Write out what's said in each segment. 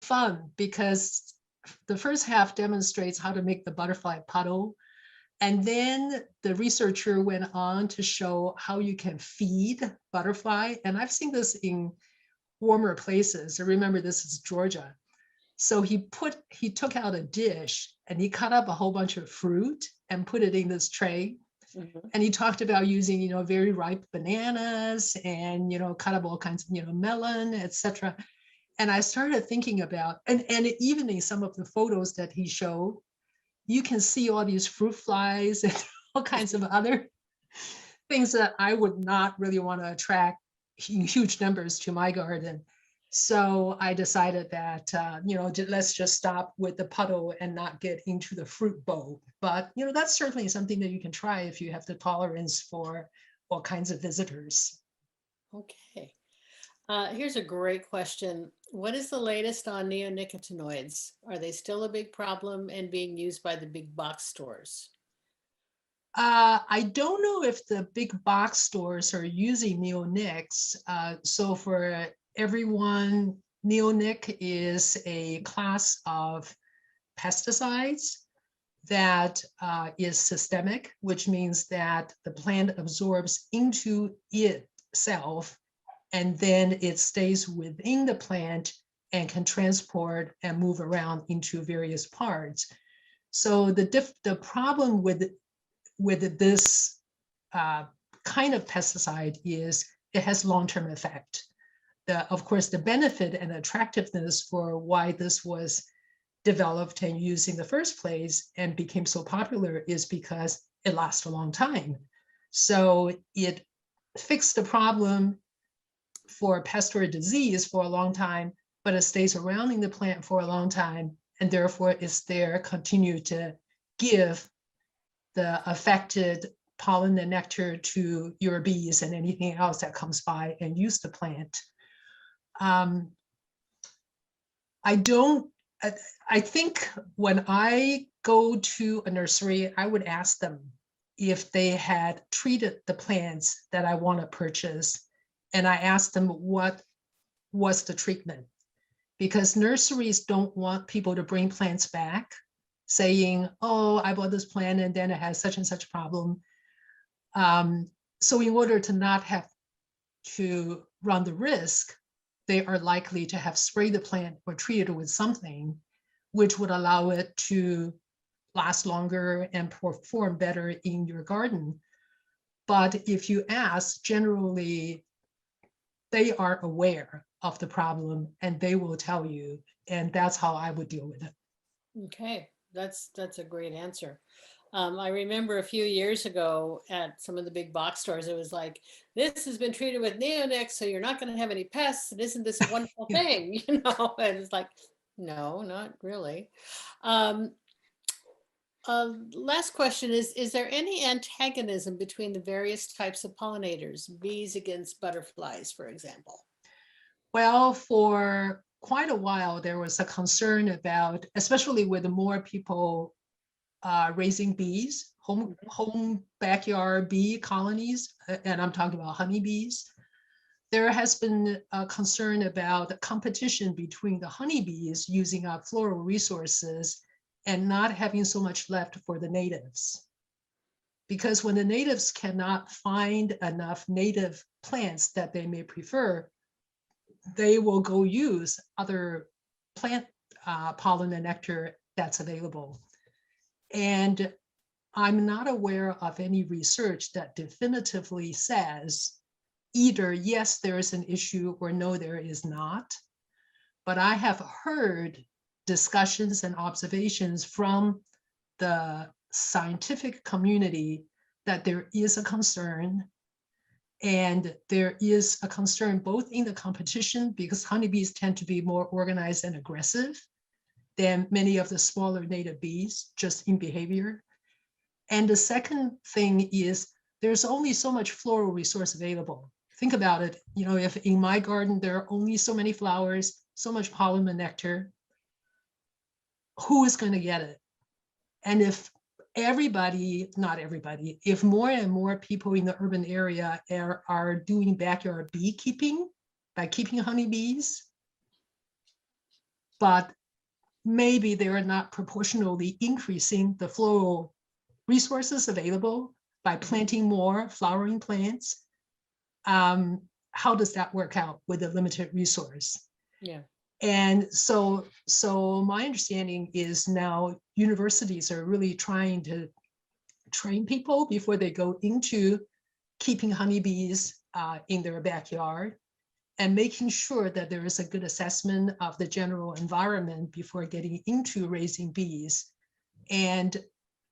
fun because the first half demonstrates how to make the butterfly puddle. And then the researcher went on to show how you can feed butterfly. And I've seen this in warmer places. I remember this is Georgia. So he took out a dish and he cut up a whole bunch of fruit and put it in this tray. Mhm. And he talked about using, very ripe bananas and, cut up all kinds of, melon, etc. And I started thinking about, and even in some of the photos that he showed, you can see all these fruit flies and all kinds of other things that I would not really want to attract huge numbers to my garden. So I decided that, let's just stop with the puddle and not get into the fruit bowl. But, that's certainly something that you can try if you have the tolerance for all kinds of visitors. Okay. Here's a great question. What is the latest on neonicotinoids? Are they still a big problem and being used by the big box stores? I don't know if the big box stores are using neonics. So for everyone, neonic is a class of pesticides that is systemic, which means that the plant absorbs into itself and then it stays within the plant and can transport and move around into various parts. So the problem with this kind of pesticide is it has long-term effect. Of course, the benefit and attractiveness for why this was developed and used in the first place and became so popular is because it lasts a long time. So it fixed the problem for pest or disease for a long time, but it stays around in the plant for a long time, and therefore it's there, continue to give the affected pollen and nectar to your bees and anything else that comes by and use the plant. I think when I go to a nursery, I would ask them if they had treated the plants that I want to purchase. And I asked them what was the treatment, because nurseries don't want people to bring plants back saying, oh, I bought this plant and then it has such and such problem. So in order to not have to run the risk, they are likely to have sprayed the plant or treated it with something which would allow it to last longer and perform better in your garden. But if you ask, generally, they are aware of the problem and they will tell you, and that's how I would deal with it. Okay, that's a great answer. I remember a few years ago at some of the big box stores, it was like, this has been treated with neonics, so you're not going to have any pests. And isn't this a wonderful thing? And it's like, no, not really. Um, Last question is there any antagonism between the various types of pollinators, bees against butterflies, for example? Well, for quite a while, there was a concern about, especially with more people raising bees, home backyard bee colonies, and I'm talking about honeybees. There has been a concern about the competition between the honeybees using up floral resources and not having so much left for the natives. Because when the natives cannot find enough native plants that they may prefer, they will go use other plant pollen and nectar that's available. And I'm not aware of any research that definitively says either yes, there is an issue or no, there is not. But I have heard discussions and observations from the scientific community that there is a concern. And there is a concern both in the competition, because honeybees tend to be more organized and aggressive than many of the smaller native bees, just in behavior. And the second thing is there's only so much floral resource available. Think about it, if in my garden there are only so many flowers, so much pollen and nectar, who is going to get it? And if not everybody, if more and more people in the urban area are doing backyard beekeeping by keeping honeybees, but maybe they are not proportionally increasing the floral resources available by planting more flowering plants. How does that work out with a limited resource? Yeah. And so my understanding is now universities are really trying to train people before they go into keeping honeybees in their backyard, and making sure that there is a good assessment of the general environment before getting into raising bees. And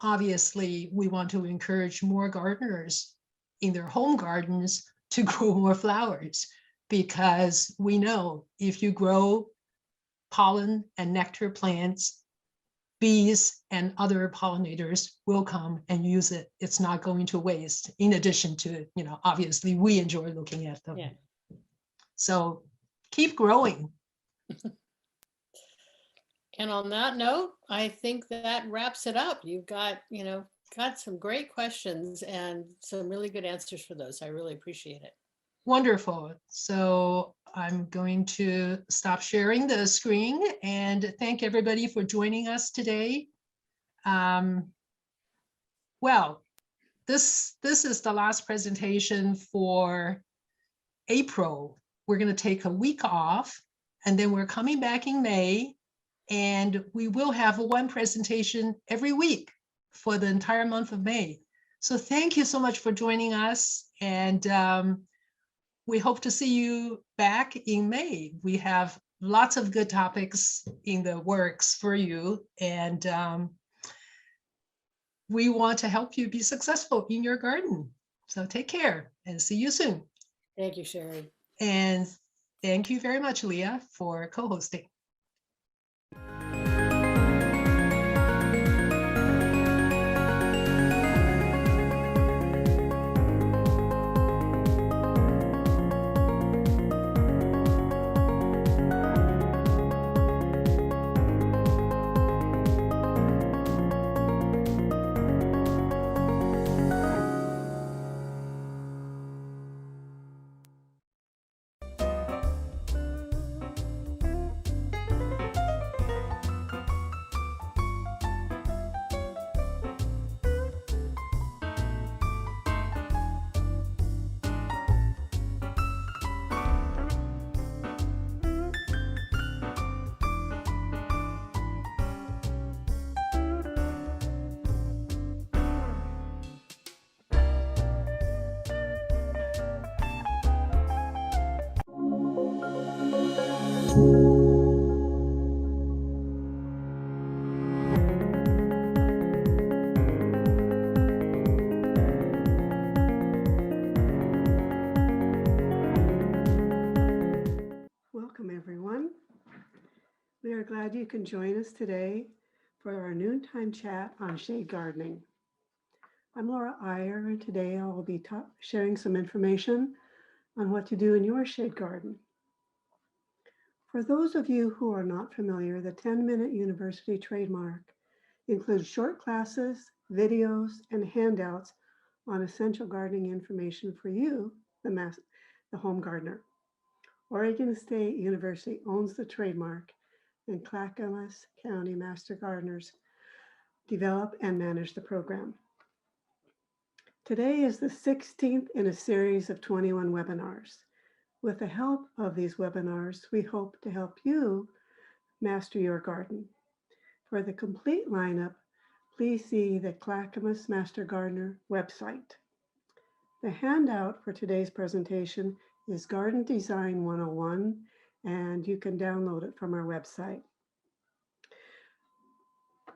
obviously, we want to encourage more gardeners in their home gardens to grow more flowers, because we know if you grow pollen and nectar plants, bees and other pollinators will come and use it. It's not going to waste, in addition to, obviously we enjoy looking at them. Yeah. So keep growing. And on that note, I think that wraps it up. You've got some great questions and some really good answers for those. I really appreciate it. Wonderful. So I'm going to stop sharing the screen and thank everybody for joining us today. Well, this is the last presentation for April. We're going to take a week off, and then we're coming back in May, and we will have one presentation every week for the entire month of May. So thank you so much for joining us, and we hope to see you back in May. We have lots of good topics in the works for you, and we want to help you be successful in your garden. So take care and see you soon. Thank you, Sherry. And thank you very much, Leah, for co-hosting. Welcome, everyone. We are glad you can join us today for our noontime chat on shade gardening. I'm Laura Iyer, and today I will be sharing some information on what to do in your shade garden. For those of you who are not familiar, the 10-Minute University trademark includes short classes, videos, and handouts on essential gardening information for you, the home gardener. Oregon State University owns the trademark, and Clackamas County Master Gardeners develop and manage the program. Today is the 16th in a series of 21 webinars. With the help of these webinars, we hope to help you master your garden. For the complete lineup, please see the Clackamas Master Gardener website. The handout for today's presentation is Garden Design 101, and you can download it from our website.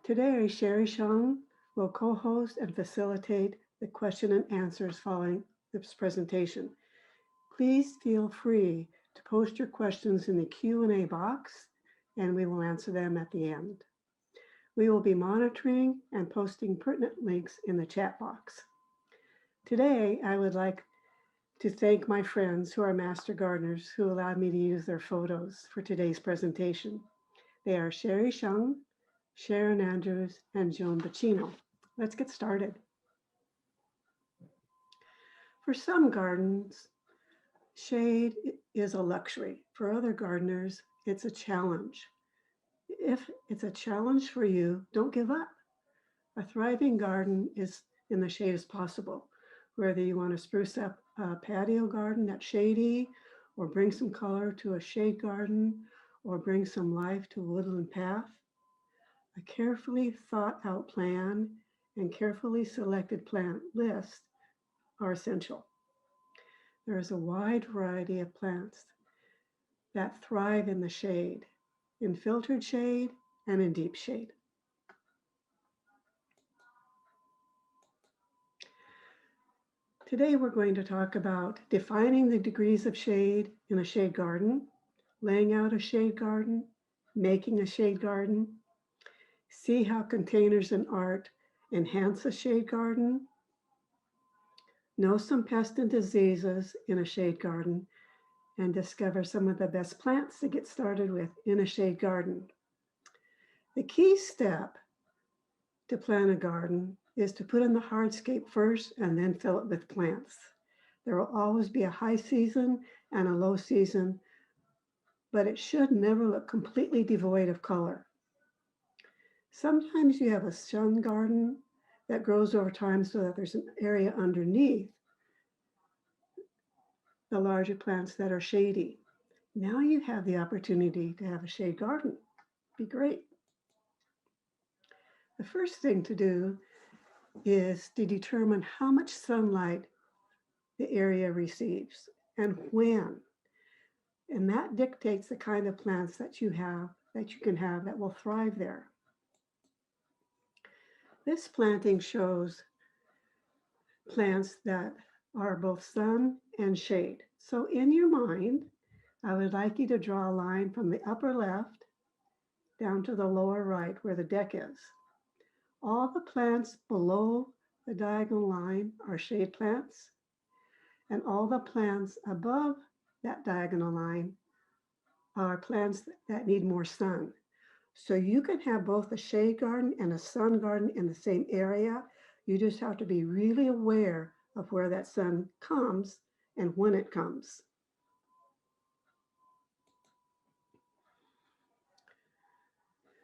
Today, Sherry Shung will co-host and facilitate the question and answers following this presentation. Please feel free to post your questions in the Q&A box, and we will answer them at the end. We will be monitoring and posting pertinent links in the chat box. Today, I would like to thank my friends who are master gardeners who allowed me to use their photos for today's presentation. They are Sherry Shung, Sharon Andrews, and Joan Bacino. Let's get started. For some gardens, shade is a luxury. For other gardeners, it's a challenge. if it's a challenge for you, don't give up. A thriving garden is in the shade as possible. Whether you want to spruce up a patio garden that's shady, or bring some color to a shade garden, or bring some life to a woodland path, a carefully thought out plan and carefully selected plant list are essential. There is a wide variety of plants that thrive in the shade, in filtered shade and in deep shade. Today we're going to talk about defining the degrees of shade in a shade garden, laying out a shade garden, making a shade garden, see how containers and art enhance a shade garden, know some pests and diseases in a shade garden, and discover some of the best plants to get started with in a shade garden. The key step to plant a garden is to put in the hardscape first and then fill it with plants. There will always be a high season and a low season, but it should never look completely devoid of color. Sometimes you have a sun garden that grows over time so that there's an area underneath the larger plants that are shady. Now you have the opportunity to have a shade garden. Be great. The first thing to do is to determine how much sunlight the area receives and when. And that dictates the kind of plants that you can have that will thrive there. This planting shows plants that are both sun and shade. So in your mind, I would like you to draw a line from the upper left down to the lower right where the deck is. All the plants below the diagonal line are shade plants, and all the plants above that diagonal line are plants that need more sun. So you can have both a shade garden and a sun garden in the same area. You just have to be really aware of where that sun comes and when it comes.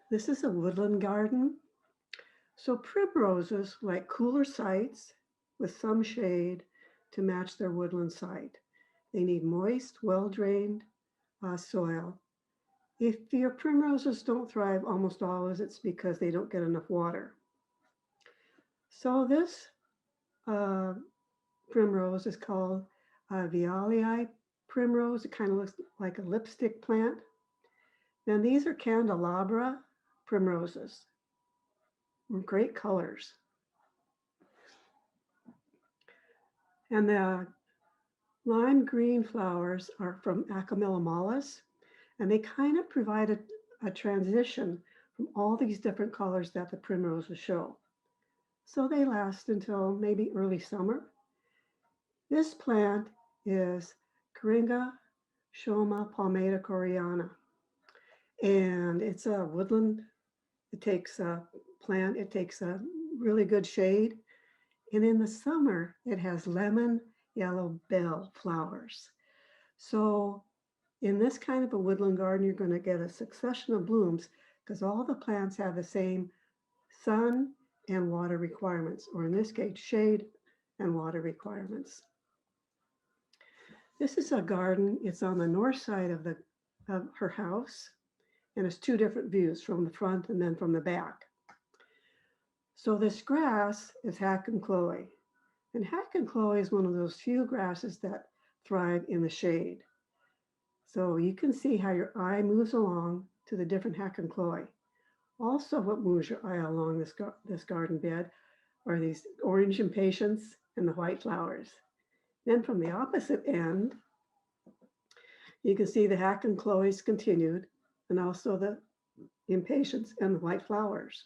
This is a woodland garden. So primroses like cooler sites with some shade to match their woodland site. They need moist, well-drained soil. If your primroses don't thrive, almost always it's because they don't get enough water. So this primrose is called Vialii primrose. It kind of looks like a lipstick plant. Then these are candelabra primroses. Great colors. And the lime green flowers are from Acamilla mollis, and they kind of provide a transition from all these different colors that the primroses show. So they last until maybe early summer. This plant is Coringa Shoma palmata coreana, and it's a woodland. It takes a really good shade. And in the summer, it has lemon yellow bell flowers. So in this kind of a woodland garden, you're going to get a succession of blooms because all the plants have the same sun and water requirements, or in this case, shade and water requirements. This is a garden. It's on the north side of her house, and it's two different views, from the front and then from the back. So this grass is hack and chloe. And hack and chloe is one of those few grasses that thrive in the shade. So you can see how your eye moves along to the different hack and chloe. Also, what moves your eye along this garden bed are these orange impatiens and the white flowers. Then from the opposite end, you can see the hack and chloes continued, and also the impatiens and the white flowers.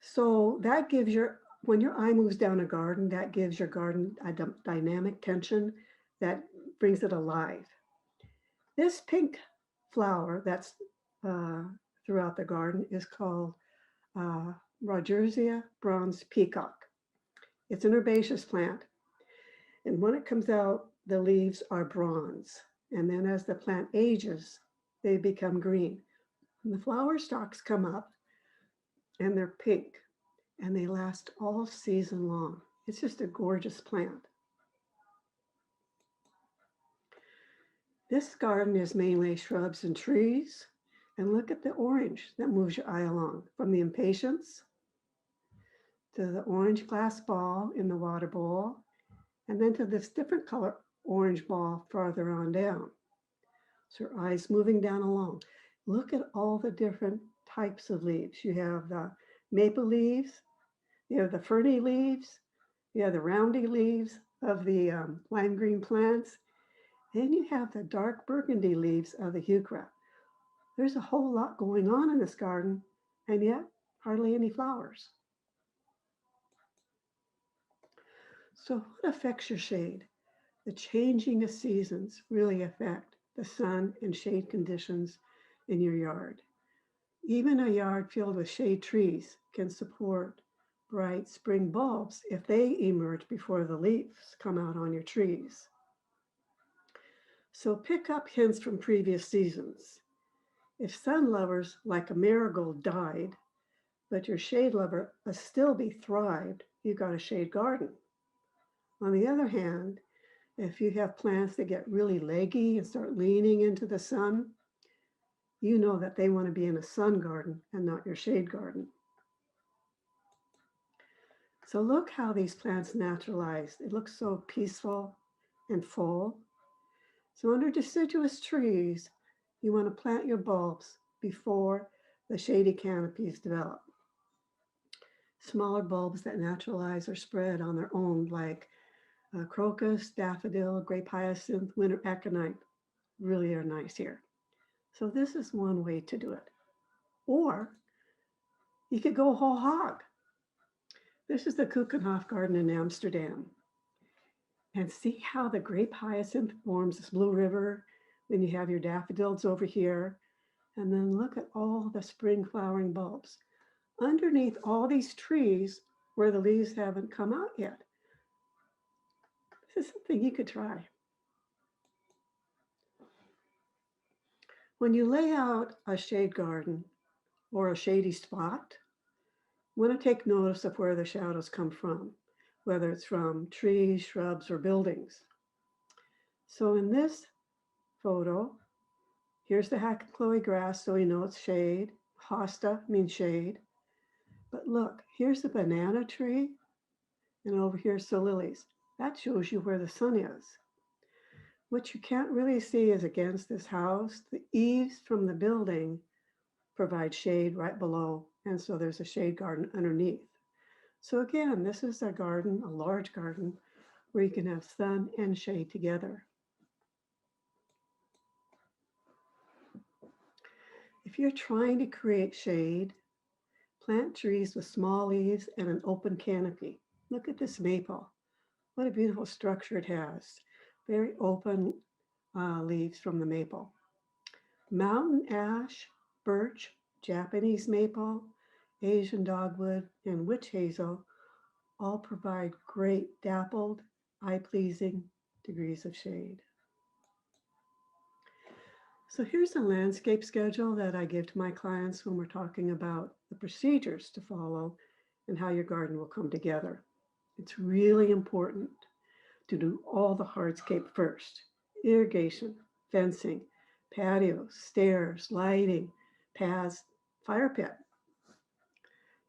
So that gives when your eye moves down a garden, that gives your garden a dynamic tension that brings it alive. This pink flower that's throughout the garden is called Rogersia bronze peacock. It's an herbaceous plant. And when it comes out, the leaves are bronze. And then as the plant ages, they become green. And the flower stalks come up and they're pink and they last all season long. It's just a gorgeous plant. This garden is mainly shrubs and trees. And look at the orange that moves your eye along from the impatiens to the orange glass ball in the water bowl, and then to this different color orange ball farther on down. So your eyes moving down along. Look at all the different types of leaves. You have the maple leaves, you have the ferny leaves, you have the roundy leaves of the lime green plants, then you have the dark burgundy leaves of the heuchera. There's a whole lot going on in this garden, and yet hardly any flowers. So what affects your shade? The changing of seasons really affect the sun and shade conditions in your yard. Even a yard filled with shade trees can support bright spring bulbs if they emerge before the leaves come out on your trees. So pick up hints from previous seasons. If sun lovers like a marigold died, but your shade lover still be thrived, you got a shade garden. On the other hand, if you have plants that get really leggy and start leaning into the sun, you know that they want to be in a sun garden and not your shade garden. So look how these plants naturalized. It looks so peaceful and full. So under deciduous trees, you want to plant your bulbs before the shady canopies develop. Smaller bulbs that naturalize or spread on their own, like crocus, daffodil, grape hyacinth, winter aconite, really are nice here. So this is one way to do it. Or you could go whole hog. This is the Keukenhof Garden in Amsterdam. And see how the grape hyacinth forms this blue river. Then you have your daffodils over here. And then look at all the spring flowering bulbs. Underneath all these trees where the leaves haven't come out yet. This is something you could try. When you lay out a shade garden or a shady spot, you want to take notice of where the shadows come from, whether it's from trees, shrubs, or buildings. So in this photo, here's the Hackchloe grass, so we know it's shade. Hosta means shade. But look, here's the banana tree, and over here's the lilies. That shows you where the sun is. What you can't really see is against this house, the eaves from the building provide shade right below, and so there's a shade garden underneath. So again, this is a garden, a large garden, where you can have sun and shade together. If you're trying to create shade, plant trees with small leaves and an open canopy. Look at this maple. What a beautiful structure it has. Very open leaves from the maple. Mountain ash, birch, Japanese maple, Asian dogwood, and witch hazel all provide great dappled, eye-pleasing degrees of shade. So here's a landscape schedule that I give to my clients when we're talking about the procedures to follow and how your garden will come together. It's really important to do all the hardscape first: irrigation, fencing, patios, stairs, lighting, paths, fire pit.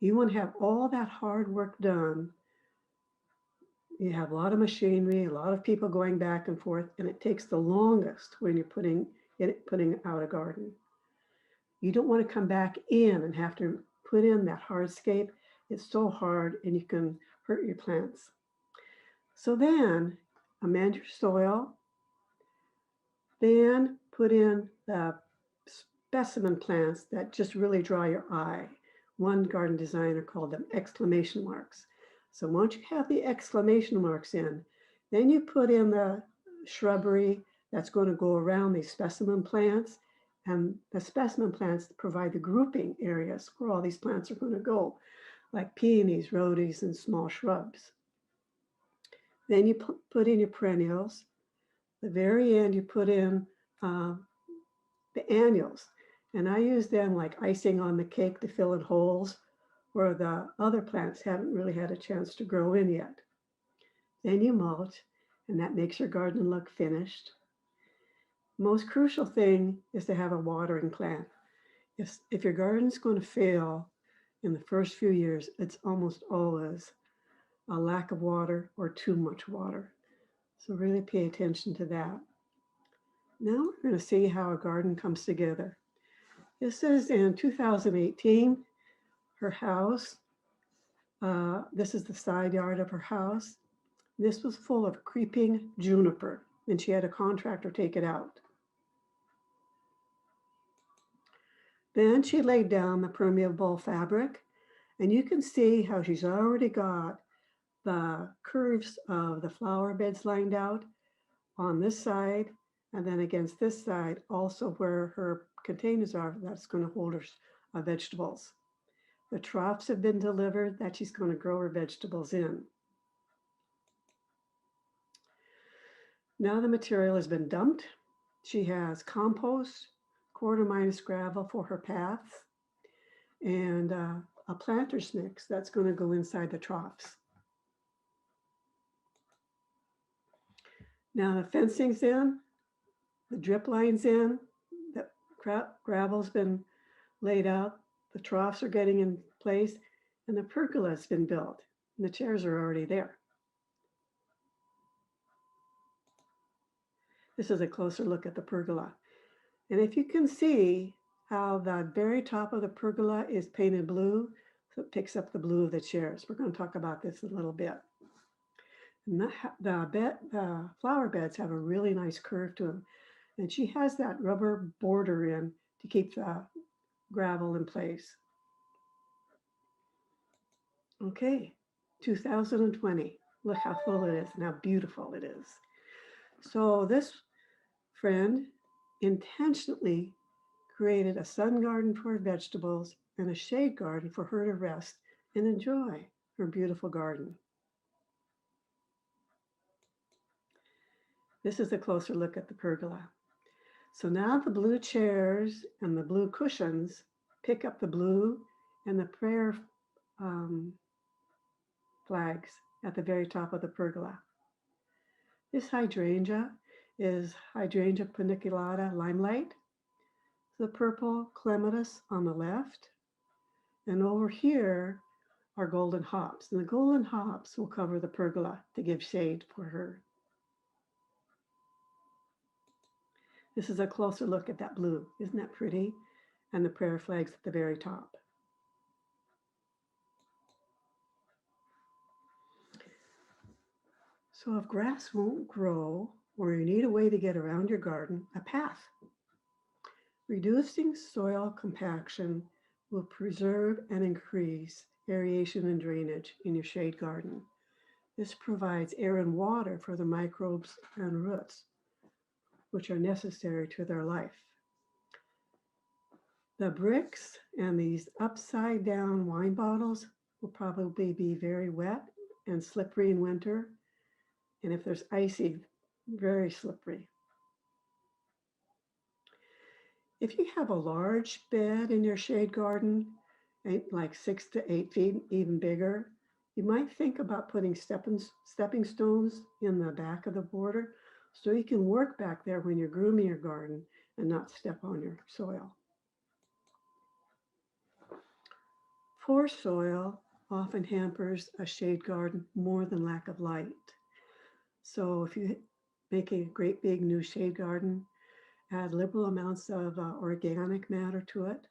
You want to have all that hard work done. You have a lot of machinery, a lot of people going back and forth, and it takes the longest when you're putting out a garden. You don't want to come back in and have to put in that hardscape. It's so hard and you can hurt your plants. So then amend your soil, then put in the specimen plants that just really draw your eye. One garden designer called them exclamation marks. So once you have the exclamation marks in, then you put in the shrubbery that's going to go around these specimen plants, and the specimen plants provide the grouping areas where all these plants are going to go, like peonies, rhodies, and small shrubs. Then you put in your perennials. The very end, you put in the annuals. And I use them like icing on the cake to fill in holes where the other plants haven't really had a chance to grow in yet. Then you mulch, and that makes your garden look finished. Most crucial thing is to have a watering plan. If your garden's going to fail in the first few years, it's almost always a lack of water or too much water. So really pay attention to that. Now we're going to see how a garden comes together. This is in 2018, her house. This is the side yard of her house. This was full of creeping juniper, and she had a contractor take it out. Then she laid down the permeable fabric, and you can see how she's already got the curves of the flower beds lined out on this side, and then against this side, also where her containers are, that's going to hold her vegetables. The troughs have been delivered that she's going to grow her vegetables in. Now the material has been dumped. She has compost, quarter minus gravel for her paths, and a planter's mix that's going to go inside the troughs. Now the fencing's in, the drip line's in, the gravel's been laid out, the troughs are getting in place, and the pergola's been built, and the chairs are already there. This is a closer look at the pergola. And if you can see how the very top of the pergola is painted blue, so it picks up the blue of the chairs. We're going to talk about this a little bit. And the flower beds have a really nice curve to them. And she has that rubber border in to keep the gravel in place. Okay, 2020. Look how full it is and how beautiful it is. So this friend intentionally created a sun garden for her vegetables and a shade garden for her to rest and enjoy her beautiful garden. This is a closer look at the pergola. So now the blue chairs and the blue cushions pick up the blue and the prayer flags at the very top of the pergola. This hydrangea is Hydrangea paniculata limelight. The purple clematis on the left. And over here are golden hops. And the golden hops will cover the pergola to give shade for her. This is a closer look at that blue. Isn't that pretty? And the prayer flags at the very top. So if grass won't grow, or you need a way to get around your garden, a path. Reducing soil compaction will preserve and increase aeration and drainage in your shade garden. This provides air and water for the microbes and roots, which are necessary to their life. The bricks and these upside down wine bottles will probably be very wet and slippery in winter. And if there's icy, very slippery. If you have a large bed in your shade garden, like 6 to 8 feet, even bigger, you might think about putting stepping stones in the back of the border so you can work back there when you're grooming your garden and not step on your soil. Poor soil often hampers a shade garden more than lack of light. So if you make a great big new shade garden, add liberal amounts of organic matter to it,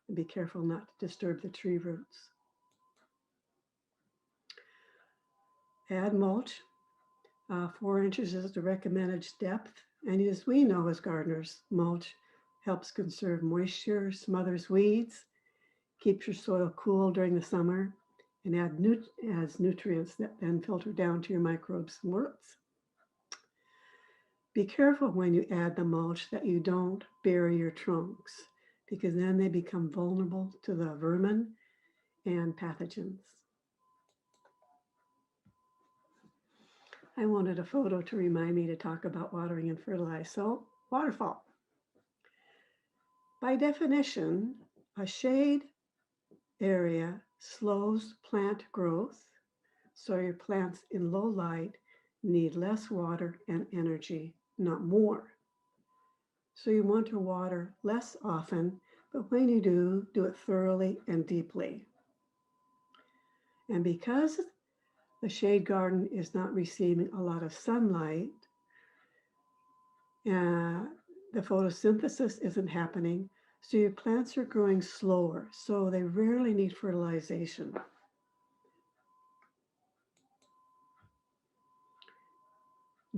and be careful not to disturb the tree roots. Add mulch. 4 inches is the recommended depth. And as we know as gardeners, mulch helps conserve moisture, smothers weeds, keeps your soil cool during the summer, and adds nutrients that then filter down to your microbes and roots. Be careful when you add the mulch that you don't bury your trunks, because then they become vulnerable to the vermin and pathogens. I wanted a photo to remind me to talk about watering and fertilize. So, waterfall. By definition, a shade area slows plant growth, so your plants in low light need less water and energy, not more. So you want to water less often, but when you do, do it thoroughly and deeply. And because the shade garden is not receiving a lot of sunlight, the photosynthesis isn't happening, so your plants are growing slower, so they rarely need fertilization.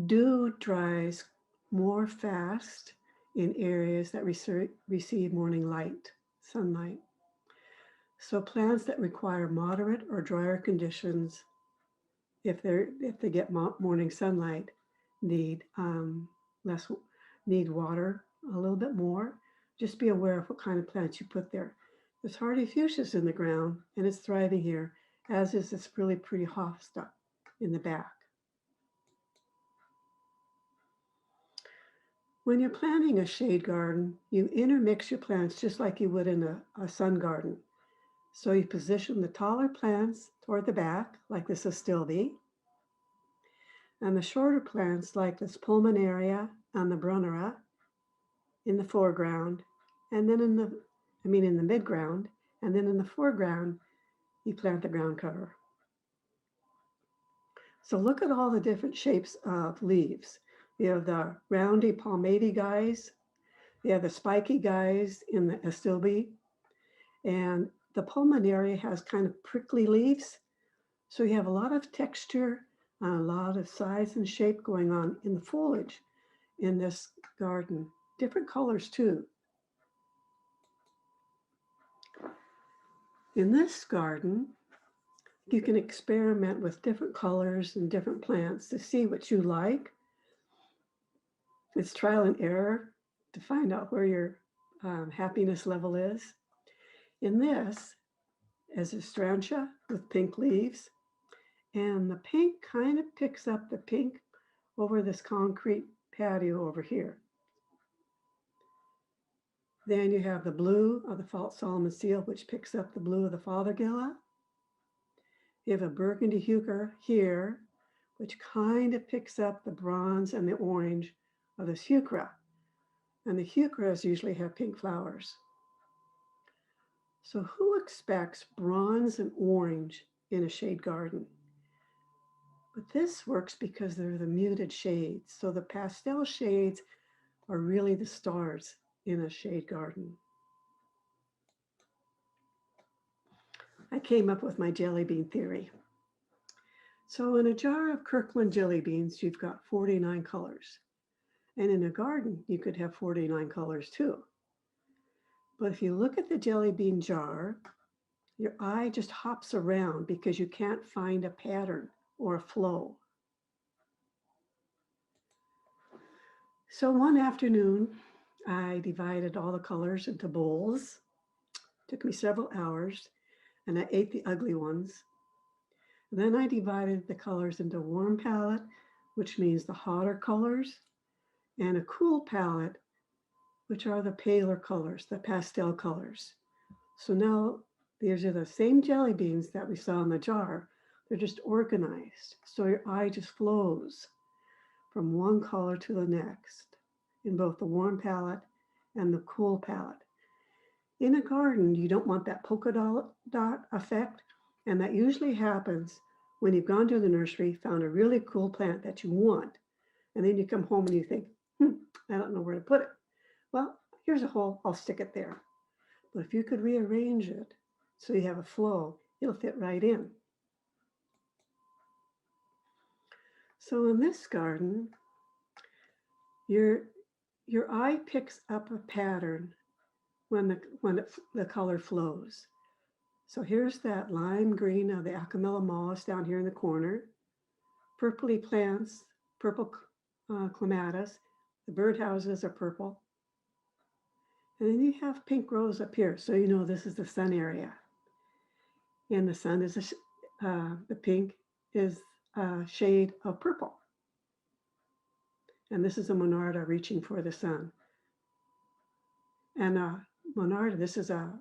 Dew dries more fast in areas that receive morning light, sunlight. So plants that require moderate or drier conditions, if they get morning sunlight, need less need water a little bit more. Just be aware of what kind of plants you put there. There's hardy fuchsias in the ground, and it's thriving here, as is this really pretty hosta in the back. When you're planting a shade garden, you intermix your plants just like you would in a sun garden. So you position the taller plants toward the back, like this astilbe, and the shorter plants, like this pulmonaria and the brunnera, in the foreground, and then in the midground, and then in the foreground, you plant the ground cover. So look at all the different shapes of leaves. You have the roundy palmate guys, you have the spiky guys in the astilbe, and the pulmonaria has kind of prickly leaves. So you have a lot of texture, a lot of size and shape going on in the foliage in this garden. Different colors too. In this garden, you can experiment with different colors and different plants to see what you like. It's trial and error to find out where your happiness level is. In this, as a strantia with pink leaves, and the pink kind of picks up the pink over this concrete patio over here. Then you have the blue of the false Solomon seal, which picks up the blue of the fothergilla. You have a burgundy heuchera here, which kind of picks up the bronze and the orange of this heuchera. And the heucheras usually have pink flowers. So who expects bronze and orange in a shade garden? But this works because they're the muted shades. So the pastel shades are really the stars in a shade garden. I came up with my jelly bean theory. So in a jar of Kirkland jelly beans, you've got 49 colors. And in a garden, you could have 49 colors too. But if you look at the jelly bean jar, your eye just hops around because you can't find a pattern or a flow. So one afternoon, I divided all the colors into bowls. It took me several hours, and I ate the ugly ones. Then I divided the colors into warm palette, which means the hotter colors, and a cool palette, which are the paler colors, the pastel colors. So now these are the same jelly beans that we saw in the jar. They're just organized. So your eye just flows from one color to the next in both the warm palette and the cool palette. In a garden, you don't want that polka dot effect, and that usually happens when you've gone to the nursery, found a really cool plant that you want, and then you come home and you think, I don't know where to put it. Well, here's a hole, I'll stick it there. But if you could rearrange it so you have a flow, it'll fit right in. So in this garden, your eye picks up a pattern when the color flows. So here's that lime green of the Acamella mollis down here in the corner, purpley plants, purple clematis, the birdhouses are purple. And then you have pink rose up here, so you know this is the sun area. And the sun is, the pink is a shade of purple. And this is a monarda reaching for the sun. And Monarda. This is a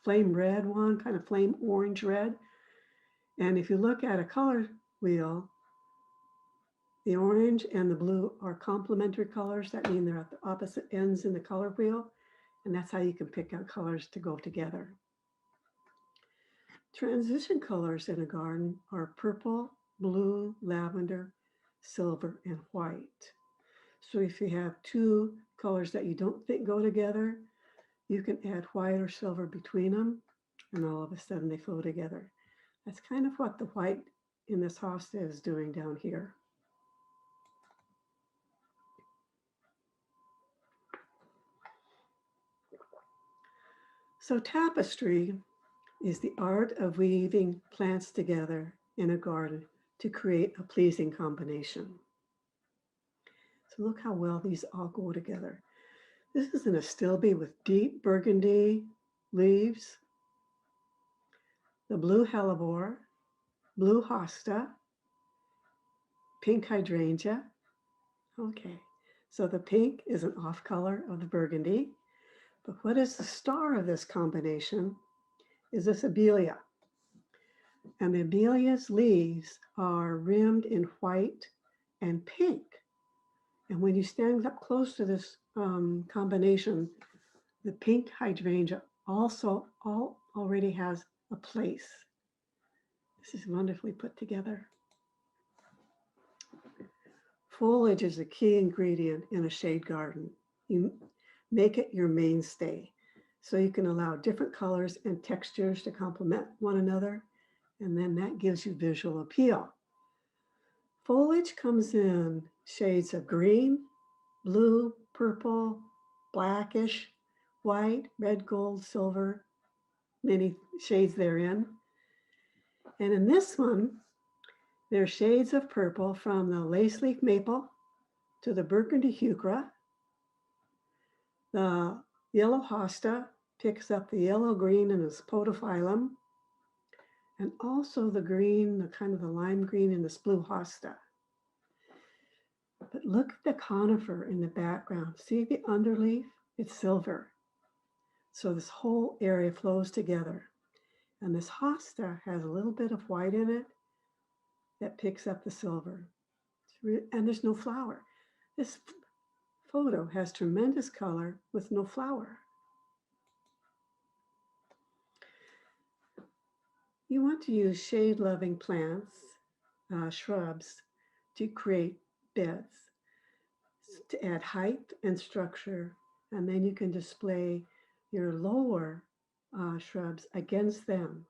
flame red one, kind of flame orange red. And if you look at a color wheel, the orange and the blue are complementary colors. That means they're at the opposite ends in the color wheel. And that's how you can pick out colors to go together. Transition colors in a garden are purple, blue, lavender, silver, and white. So if you have two colors that you don't think go together, you can add white or silver between them, and all of a sudden they flow together. That's kind of what the white in this hosta is doing down here. So tapestry is the art of weaving plants together in a garden to create a pleasing combination. So look how well these all go together. This is an astilbe with deep burgundy leaves, the blue hellebore, blue hosta, pink hydrangea. Okay, so the pink is an off color of the burgundy, but what is the star of this combination is this abelia. And the abelia's leaves are rimmed in white and pink. And when you stand up close to this combination, the pink hydrangea also already has a place. This is wonderfully put together. Foliage is a key ingredient in a shade garden. You make it your mainstay, so you can allow different colors and textures to complement one another, and then that gives you visual appeal. Foliage comes in shades of green, blue, purple, blackish, white, red, gold, silver, many shades therein. And in this one, there are shades of purple from the lace leaf maple to the burgundy heuchera. The yellow hosta picks up the yellow green in the podophyllum, and also the green, the kind of the lime green in this blue hosta. But look at the conifer in the background. See the underleaf? It's silver. So this whole area flows together. And this hosta has a little bit of white in it that picks up the silver. And there's no flower. This photo has tremendous color with no flower. You want to use shade-loving plants, shrubs, to create beds, to add height and structure, and then you can display your lower shrubs against them.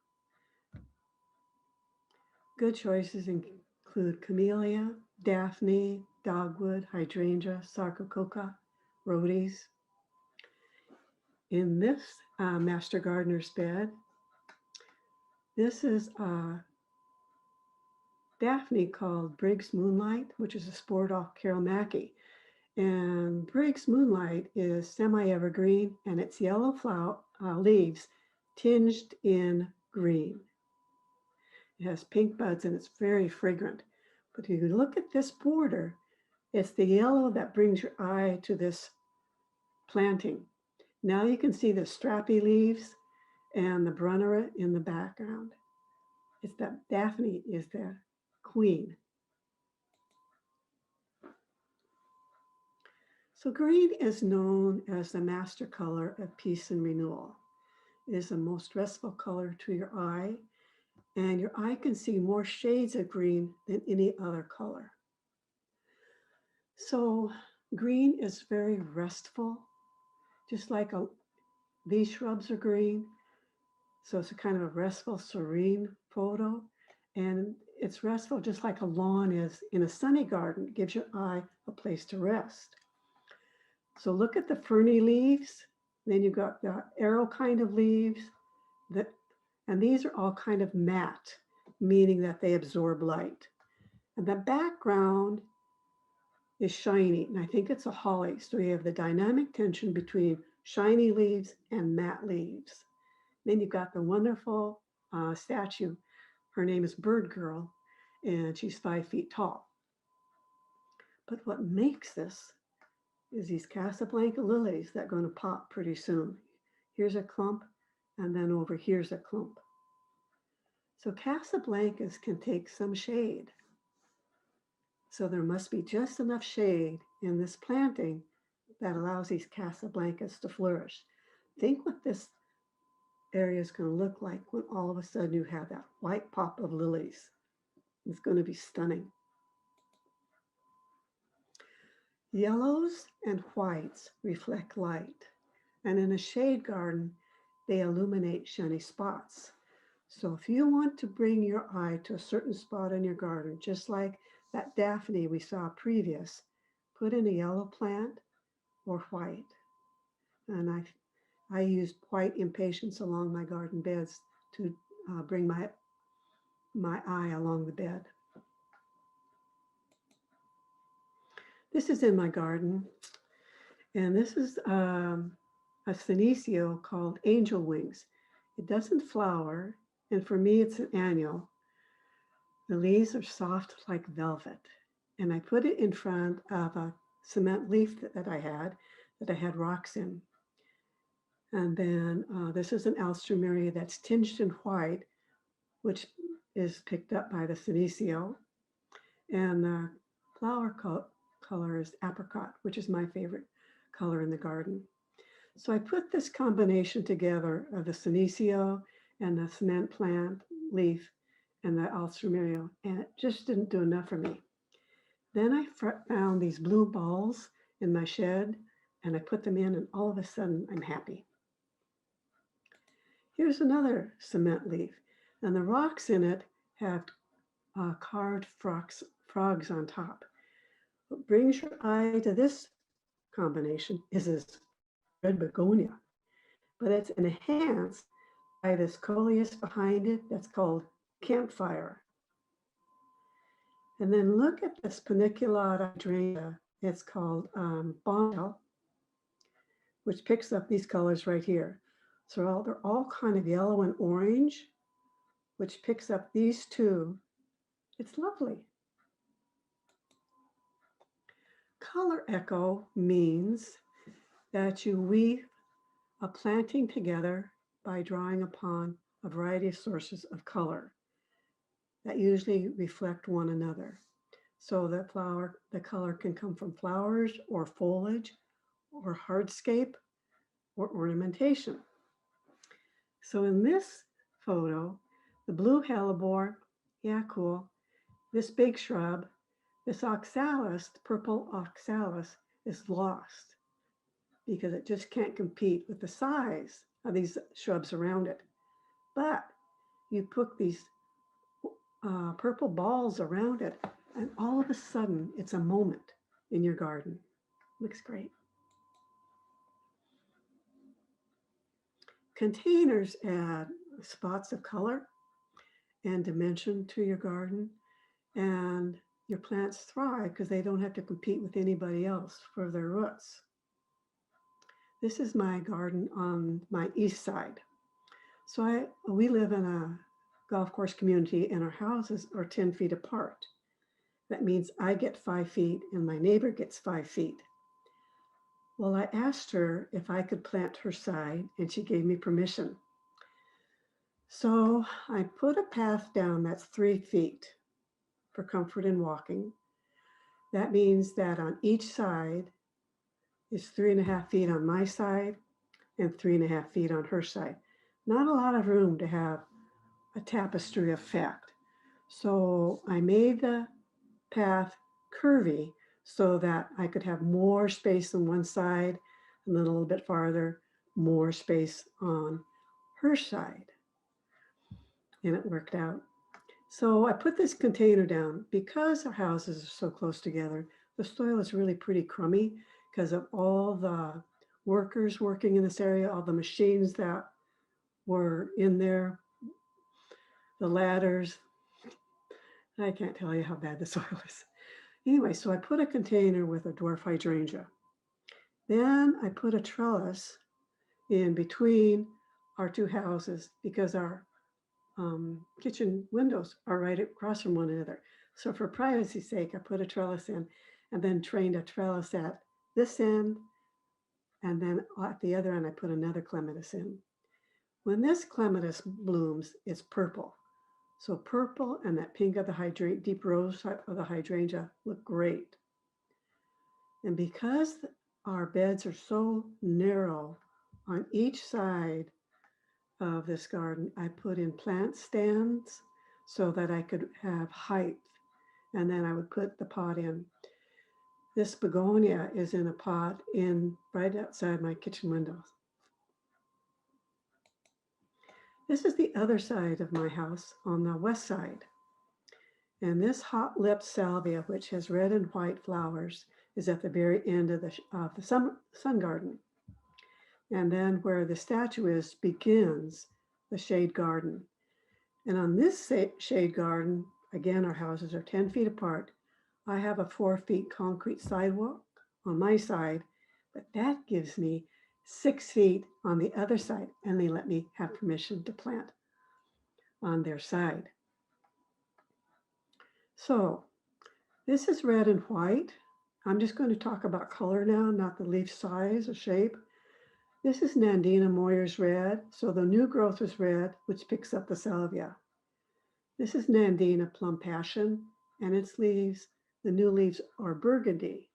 Good choices include camellia, daphne, dogwood, hydrangea, sarcococca, rhodies. In this Master Gardener's bed, this is a daphne called Briggs Moonlight, which is a sport off Carol Mackey. And Briggs Moonlight is semi-evergreen, and its yellow leaves tinged in green. It has pink buds and it's very fragrant. But if you look at this border, it's the yellow that brings your eye to this planting. Now you can see the strappy leaves and the brunnera in the background. It's that Daphne is the queen. So green is known as the master color of peace and renewal. It is the most restful color to your eye, and your eye can see more shades of green than any other color. So green is very restful, just like these shrubs are green. So it's a kind of a restful, serene photo. And it's restful just like a lawn is in a sunny garden. It gives your eye a place to rest. So look at the ferny leaves. Then you've got the arrow kind of leaves. And these are all kind of matte, meaning that they absorb light. And the background is shiny, and I think it's a holly. So you have the dynamic tension between shiny leaves and matte leaves. Then you've got the wonderful statue. Her name is Bird Girl, and she's 5 feet tall. But what makes this is these Casablanca lilies that are going to pop pretty soon. here's a clump, and then over here's a clump. So Casablancas can take some shade. So there must be just enough shade in this planting that allows these Casablancas to flourish. Think what this area is going to look like when all of a sudden you have that white pop of lilies. It's going to be stunning. Yellows and whites reflect light, and in a shade garden, they illuminate shiny spots. So if you want to bring your eye to a certain spot in your garden, just like that Daphne we saw previous, put in a yellow plant or white. And I used white impatiens along my garden beds to bring my eye along the bed. This is in my garden, and this is a senecio called angel wings. It doesn't flower, and for me it's an annual. The leaves are soft like velvet, and I put it in front of a cement leaf that I had rocks in. And then this is an alstroemeria that's tinged in white, which is picked up by the senecio. And the flower color is apricot, which is my favorite color in the garden. So I put this combination together of the senecio and the cement plant leaf and the alstroemeria, and it just didn't do enough for me. Then I found these blue balls in my shed, and I put them in, and all of a sudden I'm happy. Here's another cement leaf, and the rocks in it have carved frogs on top. What brings your eye to this combination is this red begonia, but it's enhanced by this coleus behind it that's called campfire. And then look at this paniculata hydrangea. It's called Bonbell, which picks up these colors right here. So they're all kind of yellow and orange, which picks up these two. It's lovely. Color echo means that you weave a planting together by drawing upon a variety of sources of color that usually reflect one another. So the color can come from flowers or foliage or hardscape or ornamentation. So in this photo, the blue hellebore, yeah, cool. This big shrub, this oxalis, the purple oxalis, is lost because it just can't compete with the size of these shrubs around it. But you put these purple balls around it, and all of a sudden it's a moment in your garden. Looks great. Containers add spots of color and dimension to your garden, and your plants thrive because they don't have to compete with anybody else for their roots. This is my garden on my east side. So we live in a golf course community, and our houses are 10 feet apart. That means I get 5 feet and my neighbor gets 5 feet. Well, I asked her if I could plant her side, and she gave me permission. So I put a path down that's 3 feet for comfort in walking. That means that on each side is 3.5 feet on my side and 3.5 feet on her side. Not a lot of room to have a tapestry effect. So I made the path curvy so that I could have more space on one side, and then a little bit farther, more space on her side. And it worked out. So I put this container down. Because our houses are so close together, the soil is really pretty crummy because of all the workers working in this area, all the machines that were in there, the ladders. I can't tell you how bad the soil is. Anyway, so I put a container with a dwarf hydrangea. Then I put a trellis in between our two houses because our kitchen windows are right across from one another. So for privacy's sake, I put a trellis in and then trained a trellis at this end And then at the other end, I put another clematis in. When this clematis blooms, it's purple. So purple and that pink of the deep rose of the hydrangea look great. And because our beds are so narrow on each side of this garden, I put in plant stands so that I could have height. And then I would put the pot in. This begonia is in a pot right outside my kitchen windows. This is the other side of my house on the west side. And this hot lip salvia, which has red and white flowers, is at the very end of the sun garden. And then where the statue is begins the shade garden. And on this shade garden, again, our houses are 10 feet apart. I have a 4 feet concrete sidewalk on my side, but that gives me 6 feet on the other side, and they let me have permission to plant on their side. So this is red and white. I'm just going to talk about color now, not the leaf size or shape. This is Nandina Moyer's red. So the new growth is red, which picks up the salvia. This is Nandina Plum Passion, and its leaves, the new leaves are burgundy.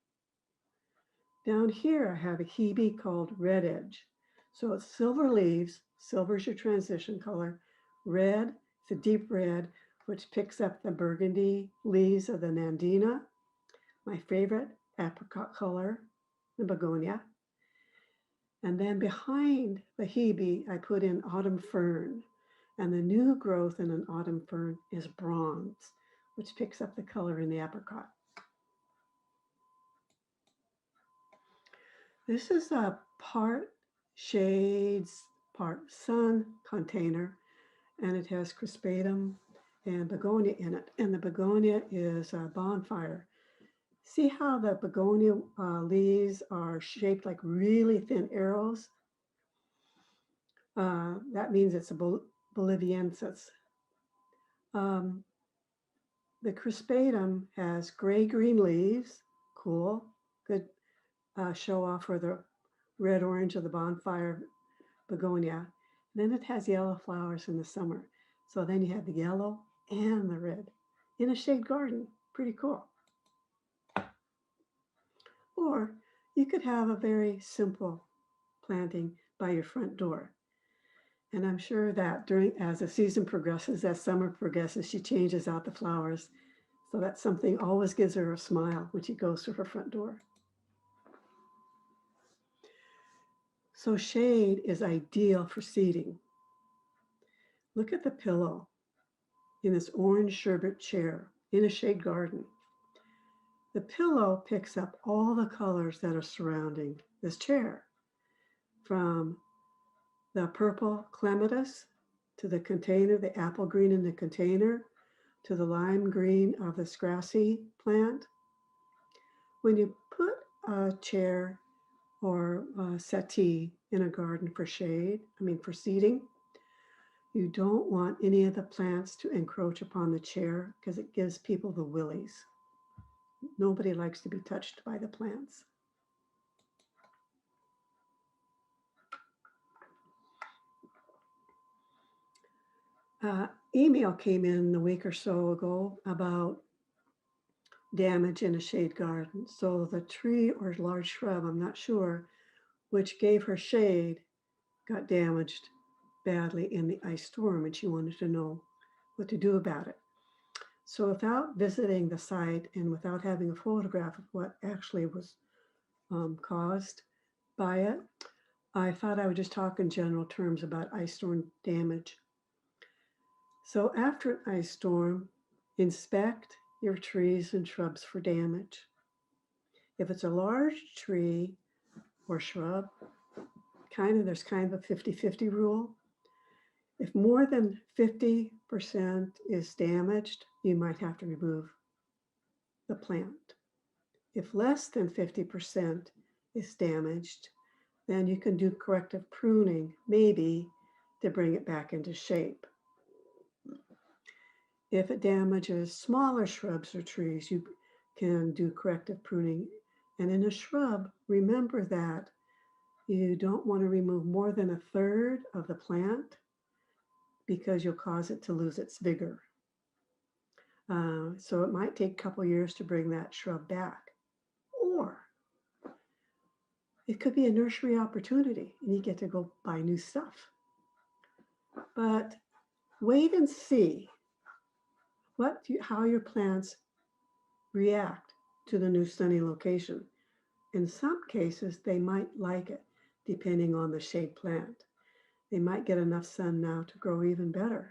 Down here, I have a hebe called Red Edge. So it's silver leaves, silver is your transition color. Red, it's a deep red, which picks up the burgundy leaves of the Nandina. My favorite, apricot color, the begonia. And then behind the hebe, I put in autumn fern. And the new growth in an autumn fern is bronze, which picks up the color in the apricot. This is a part shades, part sun container, and it has crispatum and begonia in it. And the begonia is a bonfire. See how the begonia leaves are shaped like really thin arrows? That means it's a Boliviensis. The crispatum has gray-green leaves, cool, good show off for the red-orange of the bonfire begonia. Then it has yellow flowers in the summer. So then you have the yellow and the red in a shade garden. Pretty cool. Or you could have a very simple planting by your front door. And I'm sure that as the season progresses, as summer progresses, she changes out the flowers. So that something always gives her a smile when she goes to her front door. So shade is ideal for seating. Look at the pillow in this orange sherbet chair in a shade garden. The pillow picks up all the colors that are surrounding this chair, from the purple clematis to the container, the apple green in the container, to the lime green of this grassy plant. When you put a chair or a settee in a garden for for seating, you don't want any of the plants to encroach upon the chair because it gives people the willies. Nobody likes to be touched by the plants. Email came in a week or so ago about damage in a shade garden. So the tree or large shrub, I'm not sure, which gave her shade, got damaged badly in the ice storm, and she wanted to know what to do about it. So without visiting the site and without having a photograph of what actually was caused by it, I thought I would just talk in general terms about ice storm damage. So after an ice storm, inspect your trees and shrubs for damage. If it's a large tree or shrub, there's kind of a 50-50 rule. If more than 50% is damaged, you might have to remove the plant. If less than 50% is damaged, then you can do corrective pruning, maybe to bring it back into shape. If it damages smaller shrubs or trees, you can do corrective pruning. And in a shrub, remember that You don't want to remove more than a third of the plant because you'll cause it to lose its vigor. So it might take a couple years to bring that shrub back. Or it could be a nursery opportunity and you get to go buy new stuff. But wait and see how your plants react to the new sunny location. In some cases, they might like it, depending on the shade plant. They might get enough sun now to grow even better.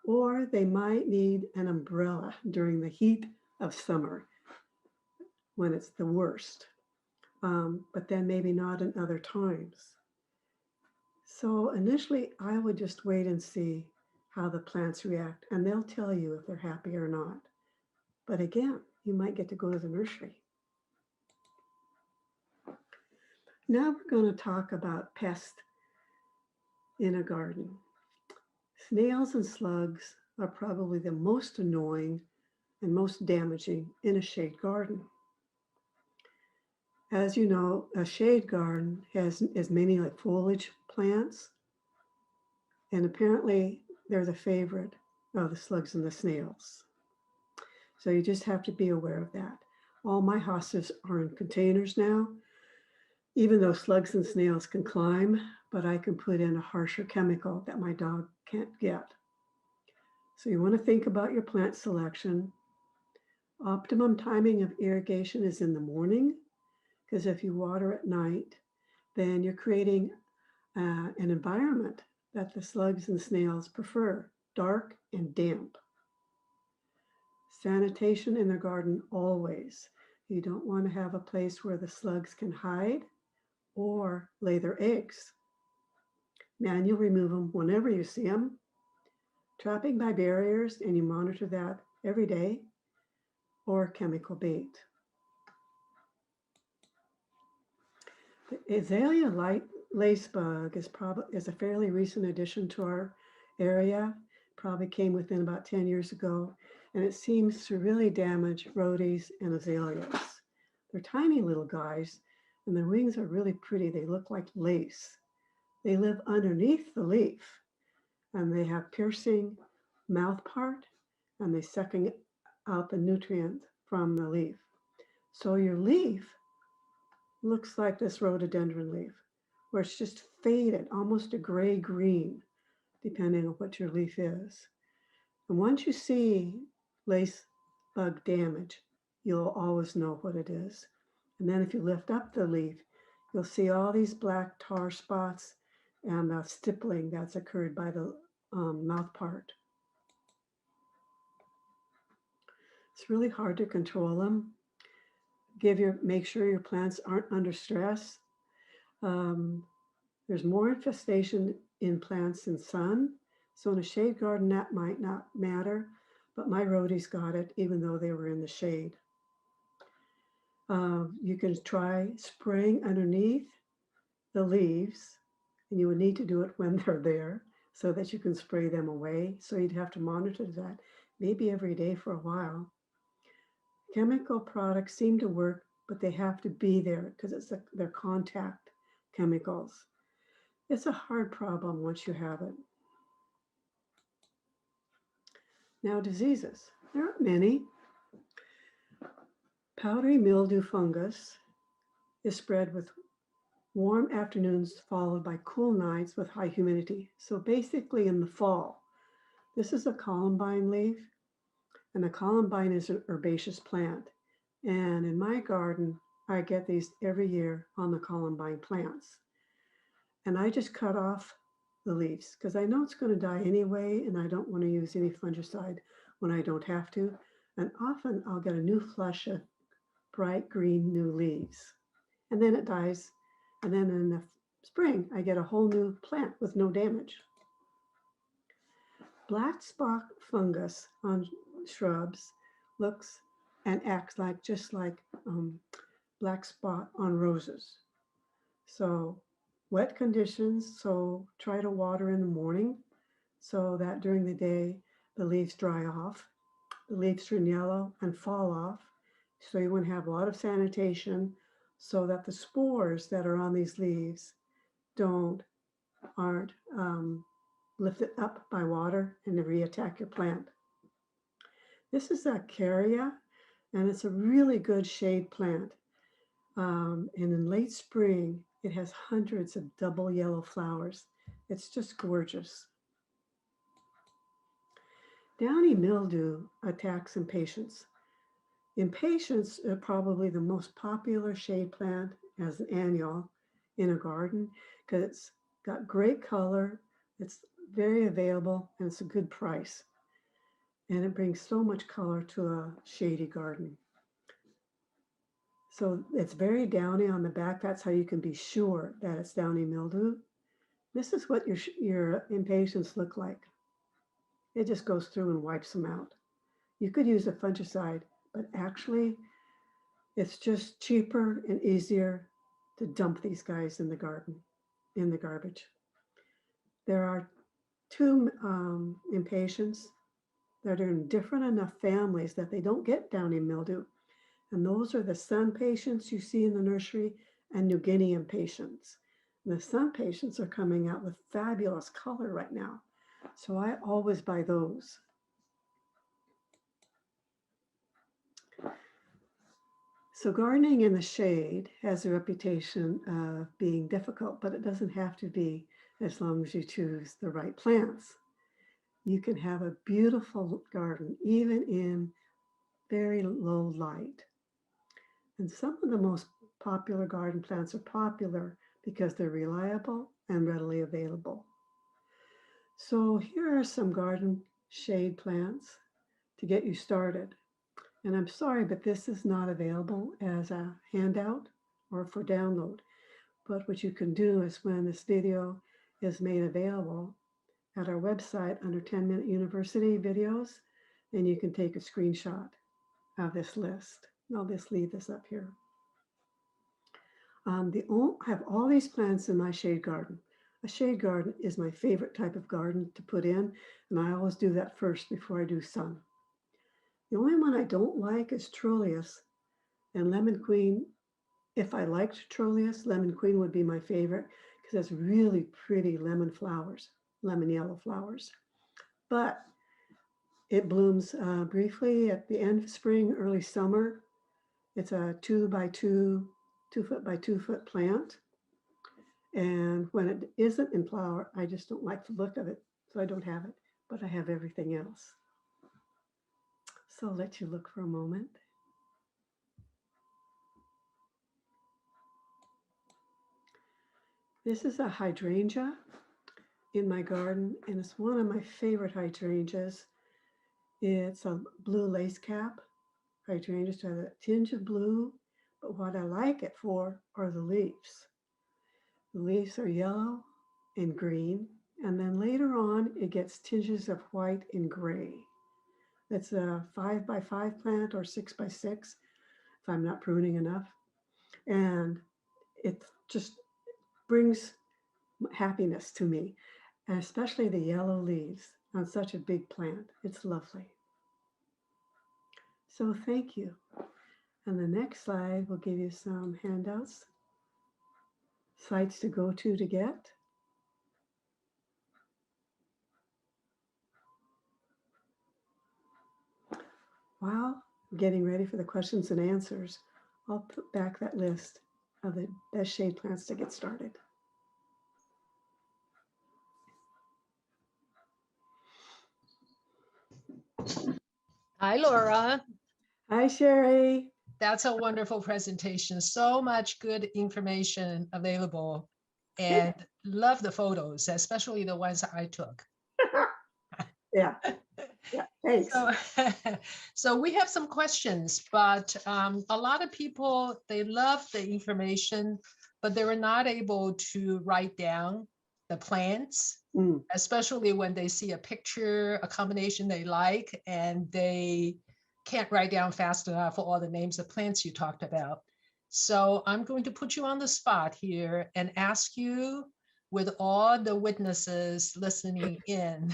Or they might need an umbrella during the heat of summer when it's the worst, but then maybe not in other times. So initially, I would just wait and see how the plants react, and they'll tell you if they're happy or not. But again, you might get to go to the nursery. Now we're going to talk about pests in a garden. Snails and slugs are probably the most annoying and most damaging in a shade garden. As you know, a shade garden has as many like foliage plants, and apparently they're the favorite of the slugs and the snails. So you just have to be aware of that. All my hostas are in containers now, even though slugs and snails can climb, but I can put in a harsher chemical that my dog can't get. So you want to think about your plant selection. Optimum timing of irrigation is in the morning, because if you water at night, then you're creating an environment that the slugs and snails prefer, dark and damp. Sanitation in the garden always. You don't want to have a place where the slugs can hide or lay their eggs. Manual remove them whenever you see them. Trapping by barriers, and you monitor that every day, or chemical bait. The azalea lacebug is a fairly recent addition to our area. Probably came within about 10 years ago, and it seems to really damage rhodies and azaleas. They're tiny little guys, and their wings are really pretty. They look like lace. They live underneath the leaf, and they have piercing mouth part, and they sucking out the nutrient from the leaf. So your leaf looks like this rhododendron leaf, where it's just faded, almost a gray green, depending on what your leaf is. And once you see lace bug damage, you'll always know what it is. And then if you lift up the leaf, you'll see all these black tar spots and the stippling that's occurred by the mouth part. It's really hard to control them. Make sure your plants aren't under stress. There's more infestation in plants in sun. So in a shade garden, that might not matter, but my rhodies got it even though they were in the shade. You can try spraying underneath the leaves, and you would need to do it when they're there so that you can spray them away. So you'd have to monitor that maybe every day for a while. Chemical products seem to work, but they have to be there because they're contact chemicals. It's a hard problem once you have it. Now, diseases. There aren't many. Powdery mildew fungus is spread with warm afternoons followed by cool nights with high humidity. So basically in the fall, this is a columbine leaf, and the columbine is an herbaceous plant. And in my garden, I get these every year on the columbine plants. And I just cut off the leaves because I know it's going to die anyway, and I don't want to use any fungicide when I don't have to. And often I'll get a new flush of bright green new leaves. And then it dies. And then in the spring, I get a whole new plant with no damage. Black spot fungus on shrubs looks and acts just like black spot on roses. So wet conditions, so try to water in the morning so that during the day the leaves dry off. The leaves turn yellow and fall off. So you want to have a lot of sanitation so that the spores that are on these leaves aren't lifted up by water and to re-attack your plant. This is a Caria, and it's a really good shade plant. And in late spring, it has hundreds of double yellow flowers. It's just gorgeous. Downy mildew attacks impatiens. Impatiens are probably the most popular shade plant as an annual in a garden because it's got great color, it's very available, and it's a good price. And it brings so much color to a shady garden. So it's very downy on the back. That's how you can be sure that it's downy mildew. This is what your impatiens look like. It just goes through and wipes them out. You could use a fungicide, but actually it's just cheaper and easier to dump these guys in the garden, in the garbage. There are two impatiens that are in different enough families that they don't get downy mildew. And those are the sun patients you see in the nursery and New Guinea impatiens. And the sun patients are coming out with fabulous color right now. So I always buy those. So gardening in the shade has a reputation of being difficult, but it doesn't have to be as long as you choose the right plants. You can have a beautiful garden even in very low light. And some of the most popular garden plants are popular because they're reliable and readily available. So here are some garden shade plants to get you started. And I'm sorry, but this is not available as a handout or for download. But what you can do is when this video is made available at our website under 10-Minute University videos, then you can take a screenshot of this list. I'll just leave this up here. I have all these plants in my shade garden. A shade garden is my favorite type of garden to put in, and I always do that first before I do sun. The only one I don't like is Trollius and Lemon Queen. If I liked Trollius, Lemon Queen would be my favorite because it's really pretty lemon flowers, lemon yellow flowers. But it blooms briefly at the end of spring, early summer. It's a 2 foot by 2 foot plant. And when it isn't in flower, I just don't like the look of it. So I don't have it, but I have everything else. So I'll let you look for a moment. This is a hydrangea in my garden, and it's one of my favorite hydrangeas. It's a blue lace cap hydrangea, so a tinge of blue, but what I like it for are the leaves. The leaves are yellow and green, and then later on it gets tinges of white and gray. It's a 5 by 5 plant or 6 by 6 if I'm not pruning enough. And it just brings happiness to me, and especially the yellow leaves on such a big plant. It's lovely. So thank you. And the next slide will give you some handouts, sites to go to get. While getting ready for the questions and answers, I'll put back that list of the best shade plants to get started. Hi, Laura. Hi, Sherry. That's a wonderful presentation. So much good information available, and love the photos, especially the ones I took. Yeah, thanks. So we have some questions, but a lot of people, they love the information, but they were not able to write down the plants, especially when they see a picture, a combination they like, and they can't write down fast enough for all the names of plants you talked about. So I'm going to put you on the spot here and ask you, with all the witnesses listening in,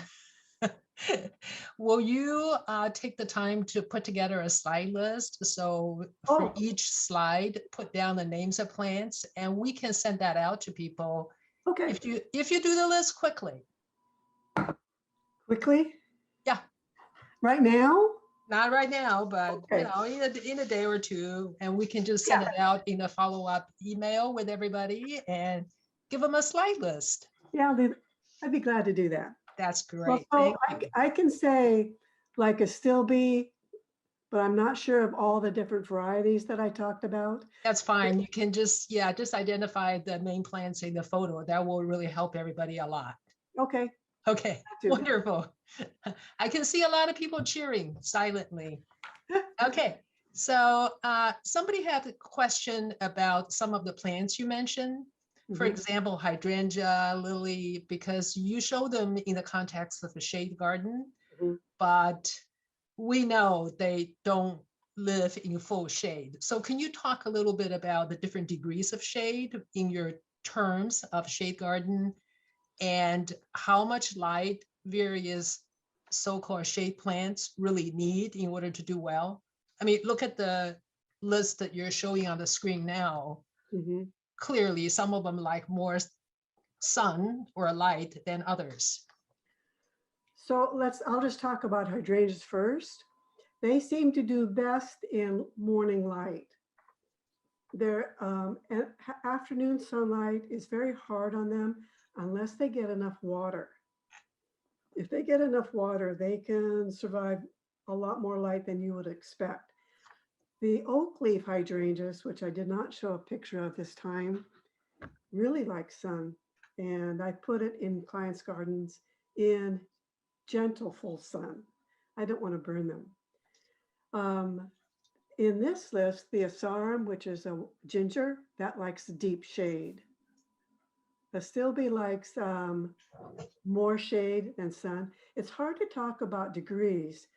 Will you take the time to put together a slide list? So for Oh, each slide, put down the names of plants, and we can send that out to people okay. if you do the list quickly. Quickly, Yeah, right now? not right now, but you Okay. know, in a day or two, and we can just send Yeah. it out in a follow-up email with everybody and give them a slide list. Yeah, I'd be glad to do that. That's Well, great. so Thank you. I can say like a still bee, but I'm not sure of all the different varieties that I talked about. That's fine. You can just, yeah, just identify the main plants in the photo. That will really help everybody a lot. Okay. Okay, do. wonderful. I can see a lot of people cheering silently. Okay, so somebody had a question about some of the plants you mentioned. For Mhm. example, hydrangea, lily, because you show them in the context of a shade garden, Mhm. but we know they don't live in full shade. So can you talk a little bit about the different degrees of shade in your terms of shade garden and how much light various so-called shade plants really need in order to do well? I mean, look at the list that you're showing on the screen now. Mhm. Clearly, some of them like more sun or light than others. So I'll just talk about hydrangeas first. They seem to do best in morning light. Their afternoon sunlight is very hard on them unless they get enough water. If they get enough water, they can survive a lot more light than you would expect. The oak leaf hydrangeas, which I did not show a picture of this time, really like sun. And I put it in clients' gardens in gentle full sun. I don't want to burn them. In this list, the asarum, which is a ginger, that likes deep shade. The stilby likes more shade than sun. It's hard to talk about degrees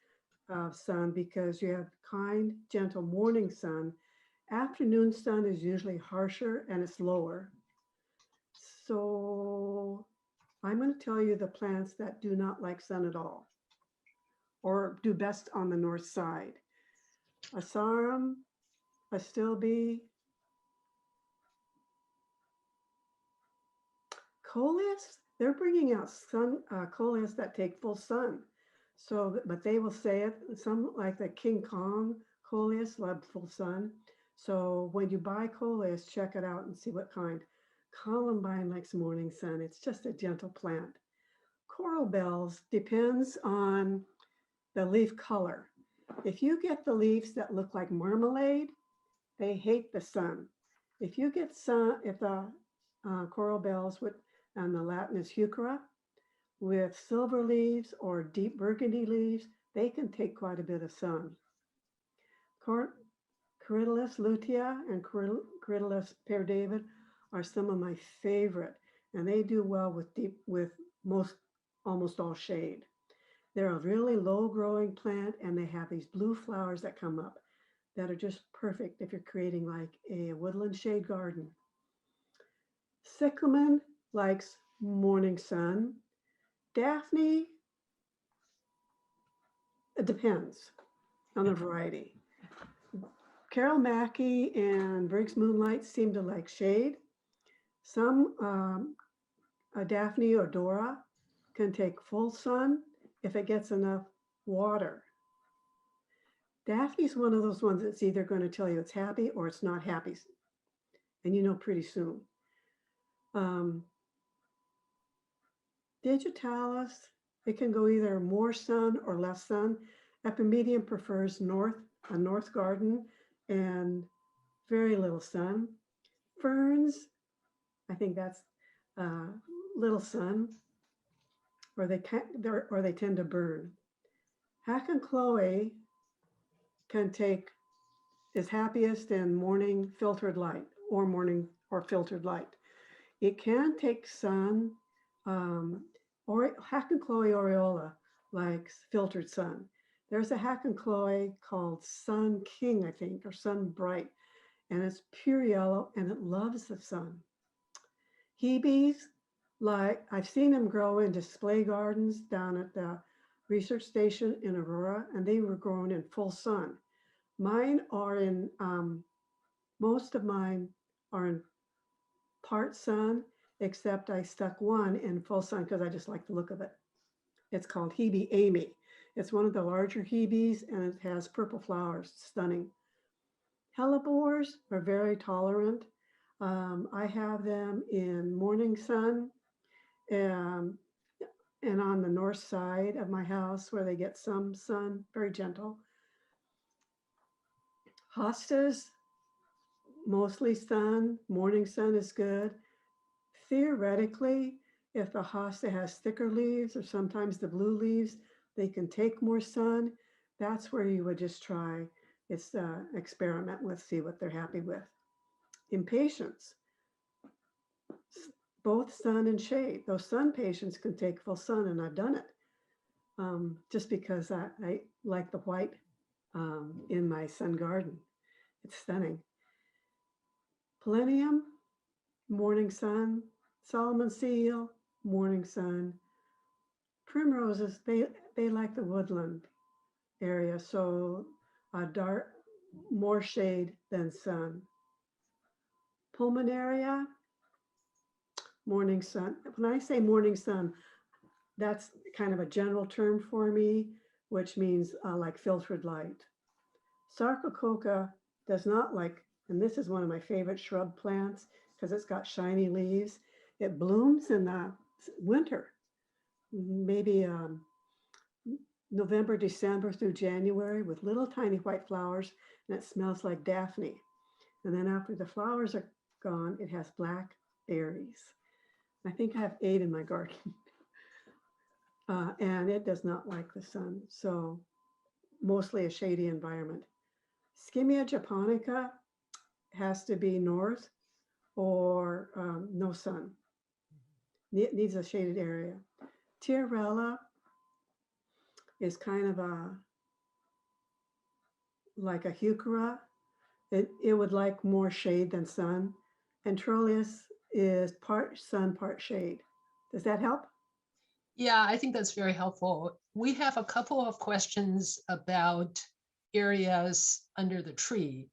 of sun because you have kind, gentle morning sun. Afternoon sun is usually harsher and it's lower. So I'm going to tell you the plants that do not like sun at all or do best on the north side. Asarum, astilbe, coleus, they're bringing out sun coleus that take full sun. So, but they will say it, some like the King Kong coleus love full sun. So when you buy coleus, check it out and see what kind. Columbine likes morning sun. It's just a gentle plant. Coral bells depends on the leaf color. If you get the leaves that look like marmalade, they hate the sun. If you get sun, if the coral bells with, and the Latin is heuchera, with silver leaves or deep burgundy leaves, they can take quite a bit of sun. Corydalus lutea and Corydalus pear David are some of my favorite, and they do well with almost all shade. They're a really low growing plant, and they have these blue flowers that come up that are just perfect if you're creating like a woodland shade garden. Cyclamen likes morning sun. Daphne, it depends on the variety. Carol Mackey and Briggs Moonlight seem to like shade. Some Daphne or Dora can take full sun if it gets enough water. Daphne's one of those ones that's either going to tell you it's happy or it's not happy. And you know pretty soon. Digitalis, it can go either more sun or less sun. Epimedium prefers a north garden and very little sun. Ferns, I think that's little sun, or they tend to burn. Hack and Chloe is happiest in morning filtered light or filtered light. It can take sun, or Hack and Chloe aureola likes filtered sun. There's a Hack and Chloe called Sun King, I think, or Sun Bright, and it's pure yellow and it loves the sun. Hebes, like I've seen them grow in display gardens down at the research station in Aurora, and they were grown in full sun. Mine are in, most of mine are in part sun, except I stuck one in full sun because I just like the look of it. It's called Hebe Amy. It's one of the larger Hebes and it has purple flowers, stunning. Hellebores are very tolerant. I have them in morning sun um, and on the north side of my house where they get some sun, very gentle. Hostas, mostly sun, morning sun is good. Theoretically, if the hosta has thicker leaves or sometimes the blue leaves, they can take more sun. That's where you would just try. It's experiment with, see what they're happy with. Impatience, both sun and shade. Those sun patients can take full sun, and I've done it just because I like the white in my sun garden. It's stunning. Pelennium, morning sun. Solomon seal, morning sun. Primroses, they like the woodland area, so dark, more shade than sun. Pulmonaria, morning sun. When I say morning sun, that's kind of a general term for me, which means like filtered light. Sarcococa does not like, and this is one of my favorite shrub plants because it's got shiny leaves. It blooms in the winter, maybe November, December through January with little tiny white flowers, and it smells like Daphne. And then after the flowers are gone, it has black berries. I think I have 8 in my garden. And it does not like the sun, so mostly a shady environment. Skimmia japonica has to be north or no sun. Needs a shaded area. Tiarella is kind of like a heuchera. It would like more shade than sun. And Trollius is part sun, part shade. Does that help? Yeah, I think that's very helpful. We have a couple of questions about areas under the tree.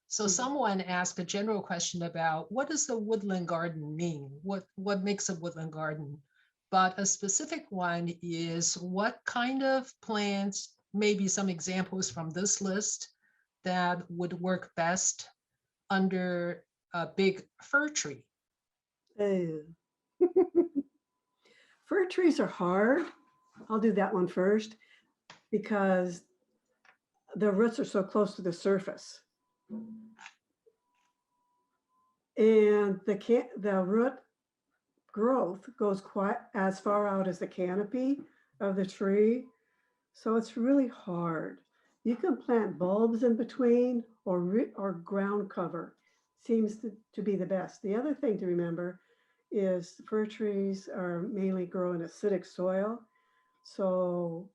So someone asked a general question about what does the woodland garden mean? What makes a woodland garden? But a specific one is what kind of plants, maybe some examples from this list that would work best under a big fir tree. Oh. Fir trees are hard. I'll do that one first because the roots are so close to the surface. And the root growth goes quite as far out as the canopy of the tree. So it's really hard. You can plant bulbs in between or ground cover. Seems to be the best. The other thing to remember is fir trees are mainly grow in acidic soil. So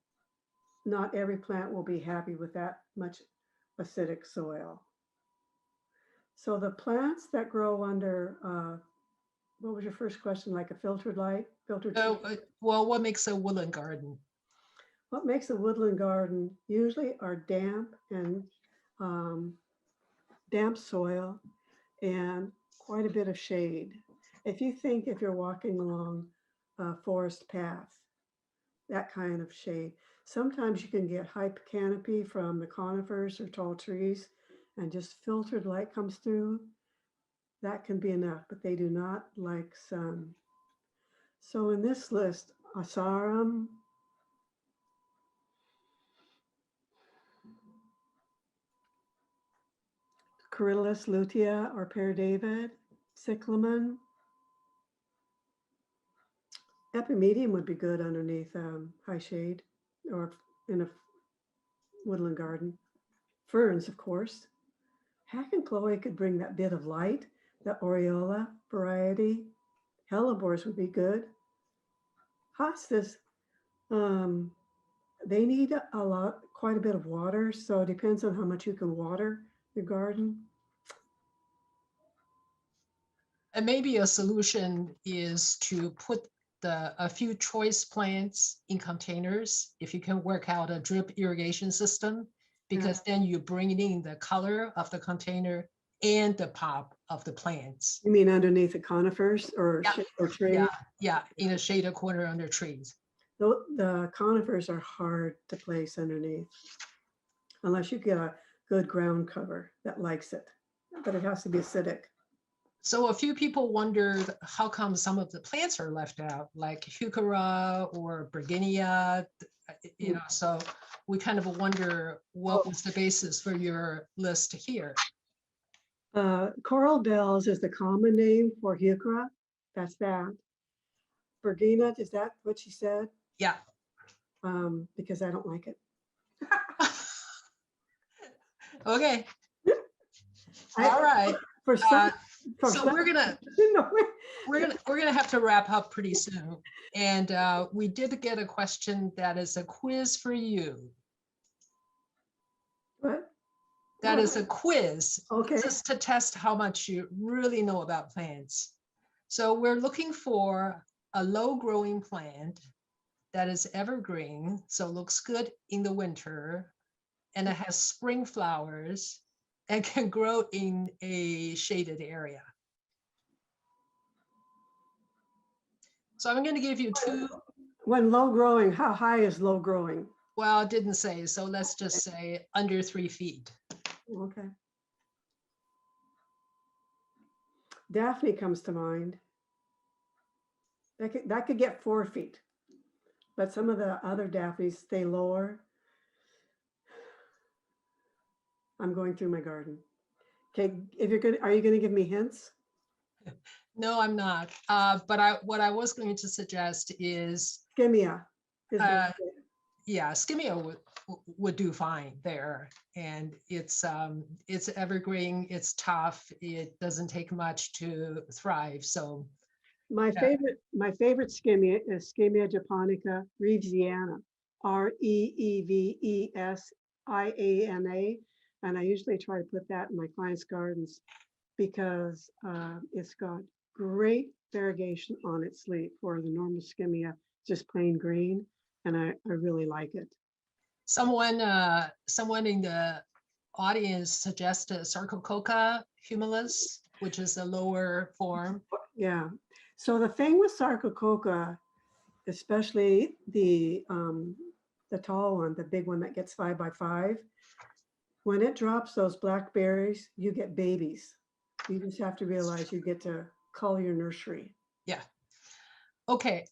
not every plant will be happy with that much acidic soil. So the plants that grow under, what was your first question? Like a filtered light, filtered So, shade? well, what makes a woodland garden? What makes a woodland garden usually are damp and damp soil and quite a bit of shade. If you're walking along a forest path, that kind of shade. Sometimes you can get high canopy from the conifers or tall trees and just filtered light comes through. That can be enough, but they do not like sun. So in this list, Asarum, Coryllis lutea or Pear David, cyclamen, epimedium would be good underneath high shade or in a woodland garden. Ferns, of course. Hack and Chloe could bring that bit of light. The Aureola variety. Hellebores would be good. Hostas, they need quite a bit of water. So it depends on how much you can water your garden. And maybe a solution is to put a few choice plants in containers, if you can work out a drip irrigation system, because then you bring in the color of the container and the pop of the plants. You mean underneath the conifers or, Yeah. or trees? Yeah, yeah, in a shaded corner under trees. The conifers are hard to place underneath unless you get a good ground cover that likes it, but it has to be acidic. So a few people wondered how come some of the plants are left out, like heuchera or Berginia, you know, so we kind of wonder what was the basis for your list here. Coral bells is the common name for heuchera. That's that. Bergina, is that what she said? Yeah. Because I don't like it. Okay. All right. For some, So we're gonna no, we're gonna have to wrap up pretty soon. And we did get a question that is a quiz for you. what? That is a quiz. Okay. Just to test how much you really know about plants. So we're looking for a low growing plant that is evergreen, so looks good in the winter, and it has spring flowers and can grow in a shaded area. So I'm going to give you two. When low growing, how high is low growing? Well, it didn't say, so let's just say under 3 feet. Okay. Daphne comes to mind. That could get 4 feet, but some of the other Daphnes stay lower. I'm going through my garden. Okay, if you're good, are you going to give me hints? No, I'm not. But what I was going to suggest is, Skimmia. yeah, skimmia would do fine there, and it's evergreen. It's tough. It doesn't take much to thrive. So my favorite skimmia is Skimmia japonica reevesiana, Reevesiana, and I usually try to put that in my clients' gardens because it's got great variegation on its leaf, for the normal skimmia just plain green, and I really like it. someone in the audience suggested Sarcococa humilis, which is a lower form. Yeah. So the thing with Sarcococa, especially the tall one, the big one that gets 5 by 5, when it drops those blackberries, you get babies. You just have to realize you get to call your nursery. Yeah. Okay,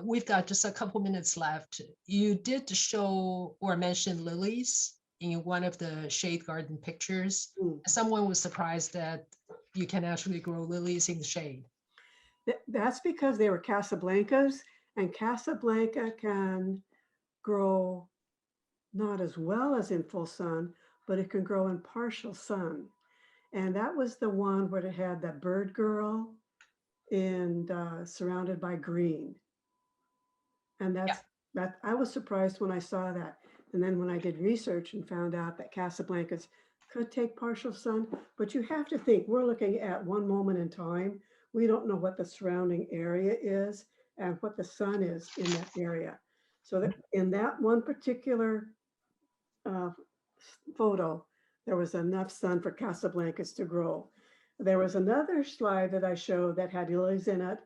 we've got just a couple minutes left. You did show or mention lilies in one of the shade garden pictures. Someone was surprised that you can actually grow lilies in the shade. That's because they were Casablancas, and Casablanca can grow not as well as in full sun, but it can grow in partial sun. And that was the one where it had that bird girl and surrounded by green. And that I was surprised when I saw that. And then when I did research and found out that Casablancas could take partial sun, but you have to think we're looking at one moment in time. We don't know what the surrounding area is and what the sun is in that area. So that in that one particular photo, there was enough sun for Casablancas to grow. There was another slide that I showed that had lilies in it,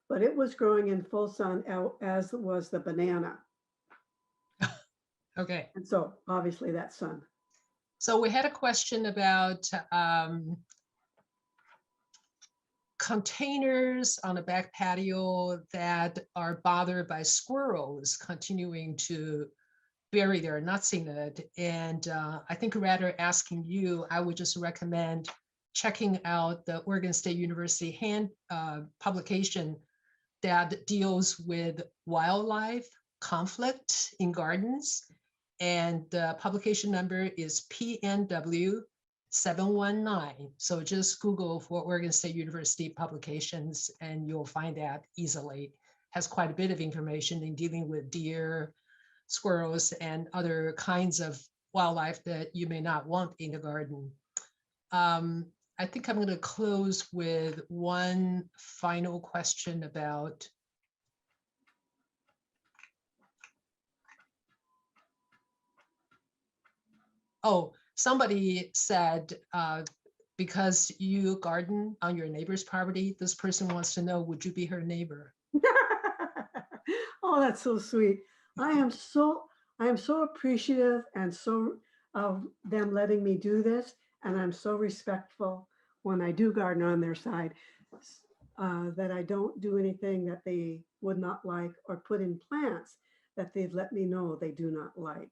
but it was growing in full sun, as was the banana. Okay. And so obviously that's sun. So we had a question about containers on a back patio that are bothered by squirrels continuing to bury their nuts in it. And I think rather asking you, I would just recommend checking out the Oregon State University publication that deals with wildlife conflict in gardens. And the publication number is PNW 719. So just Google for Oregon State University publications and you'll find that easily. Has quite a bit of information in dealing with deer, squirrels, and other kinds of wildlife that you may not want in the garden. I think I'm going to close with one final question about Oh, somebody said, because you garden on your neighbor's property, this person wants to know, would you be her neighbor? Oh, that's so sweet. I am so appreciative and so of them letting me do this, and I'm so respectful when I do garden on their side, that I don't do anything that they would not like or put in plants that they've let me know they do not like.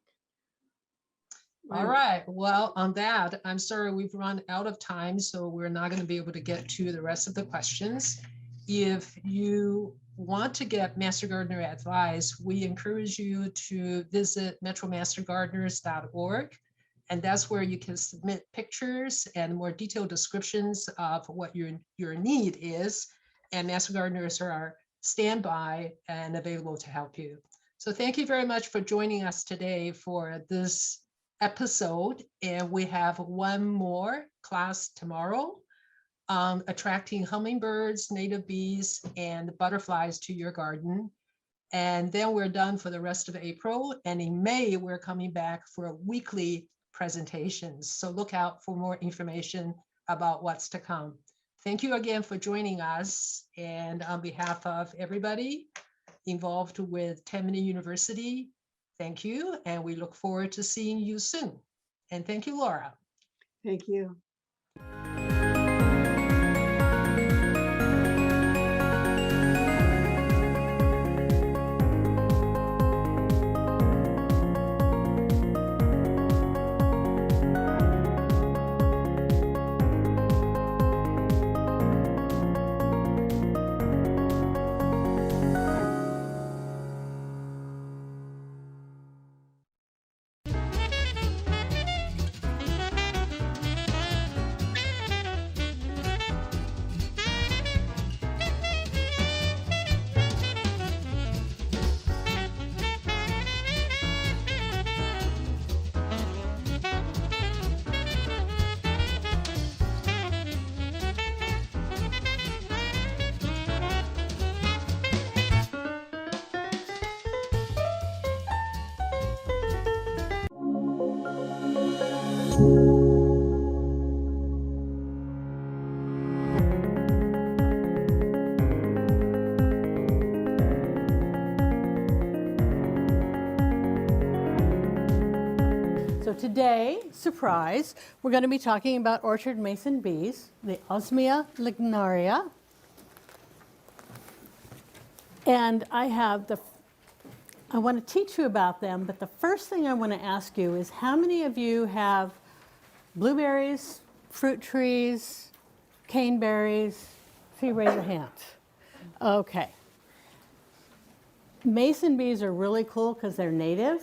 All right. Well, on that, I'm sorry we've run out of time, so we're not going to be able to get to the rest of the questions. If you want to get Master Gardener advice, we encourage you to visit metromastergardeners.org. And that's where you can submit pictures and more detailed descriptions of what your need is. And Master Gardeners are standby and available to help you. So thank you very much for joining us today for this episode. And we have one more class tomorrow, attracting hummingbirds, native bees, and butterflies to your garden. And then we're done for the rest of April. And in May, we're coming back for weekly presentations. So look out for more information about what's to come. Thank you again for joining us. And on behalf of everybody involved with 10-Minute University, thank you. And we look forward to seeing you soon. And thank you, Laura. Thank you. So today, surprise, we're going to be talking about orchard mason bees, the Osmia lignaria. And I want to teach you about them, but the first thing I want to ask you is how many of you have blueberries, fruit trees, caneberries? See, raise your hands. Okay. Mason bees are really cool because they're native.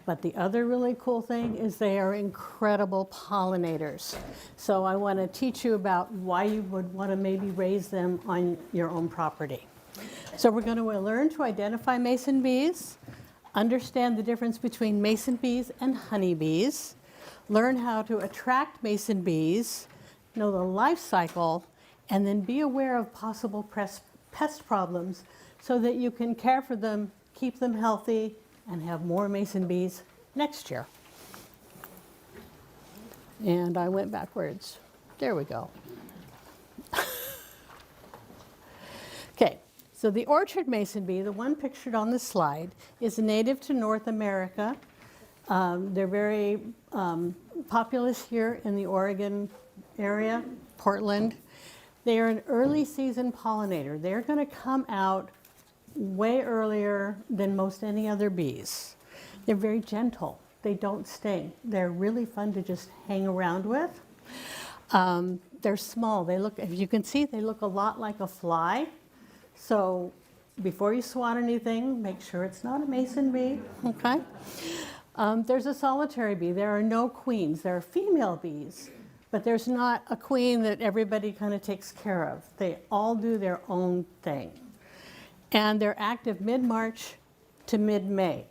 But the other really cool thing is they are incredible pollinators. So I want to teach you about why you would want to maybe raise them on your own property. So we're going to learn to identify mason bees, understand the difference between mason bees and honeybees, learn how to attract mason bees, know the life cycle, and then be aware of possible pest problems so that you can care for them, keep them healthy, and have more mason bees next year. And I went backwards. There we go. Okay, so the orchard mason bee, the one pictured on the slide, is native to North America. They're very populous here in the Oregon area, Portland. They are an early season pollinator. They're going to come out way earlier than most any other bees. They're very gentle. They don't sting. They're really fun to just hang around with. They're small. They look, if you can see, they look a lot like a fly. So before you swat anything, make sure it's not a mason bee, okay? There's a solitary bee. There are no queens. There are female bees, but there's not a queen that everybody kind of takes care of. They all do their own thing. And they're active mid-March to mid-May.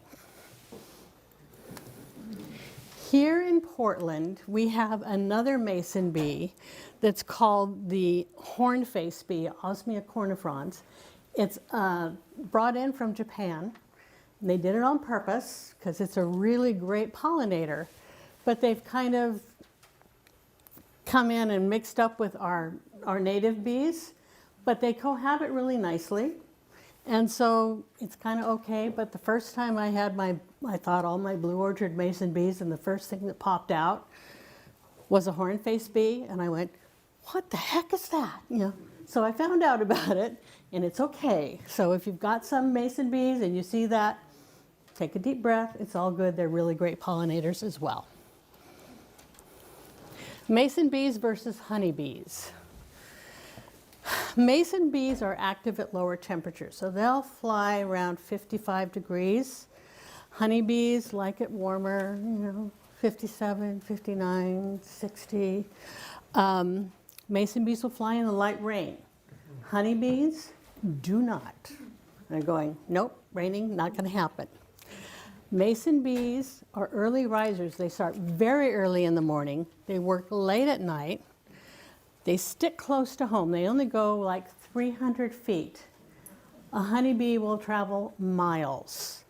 Here in Portland, we have another mason bee that's called the hornface bee, Osmia cornifrons. It's brought in from Japan. And they did it on purpose because it's a really great pollinator. but they've kind of come in and mixed up with our native bees, but they cohabit really nicely. And so it's kind of okay, but the first time I had I thought all my blue orchard mason bees, and the first thing that popped out was a horn-faced bee, and I went, what the heck is that? You know, so I found out about it, and it's okay. So if you've got some mason bees and you see that, take a deep breath, it's all good. They're really great pollinators as well. Mason bees versus honeybees. Mason bees are active at lower temperatures, so they'll fly around 55 degrees. Honeybees like it warmer, 57, 59, 60. Mason bees will fly in the light rain. Honeybees do not. They're going, nope, raining, not going to happen. Mason bees are early risers. They start very early in the morning. They work late at night. They stick close to home. They only go like 300 feet. A honeybee will travel miles.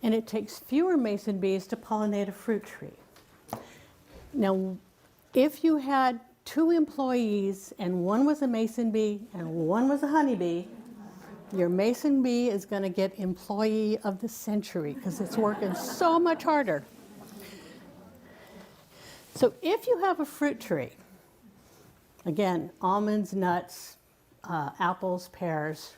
And it takes fewer mason bees to pollinate a fruit tree. Now, if you had 2 employees and one was a mason bee and one was a honeybee, your mason bee is going to get employee of the century because it's working so much harder. So if you have a fruit tree, again, almonds, nuts, apples, pears,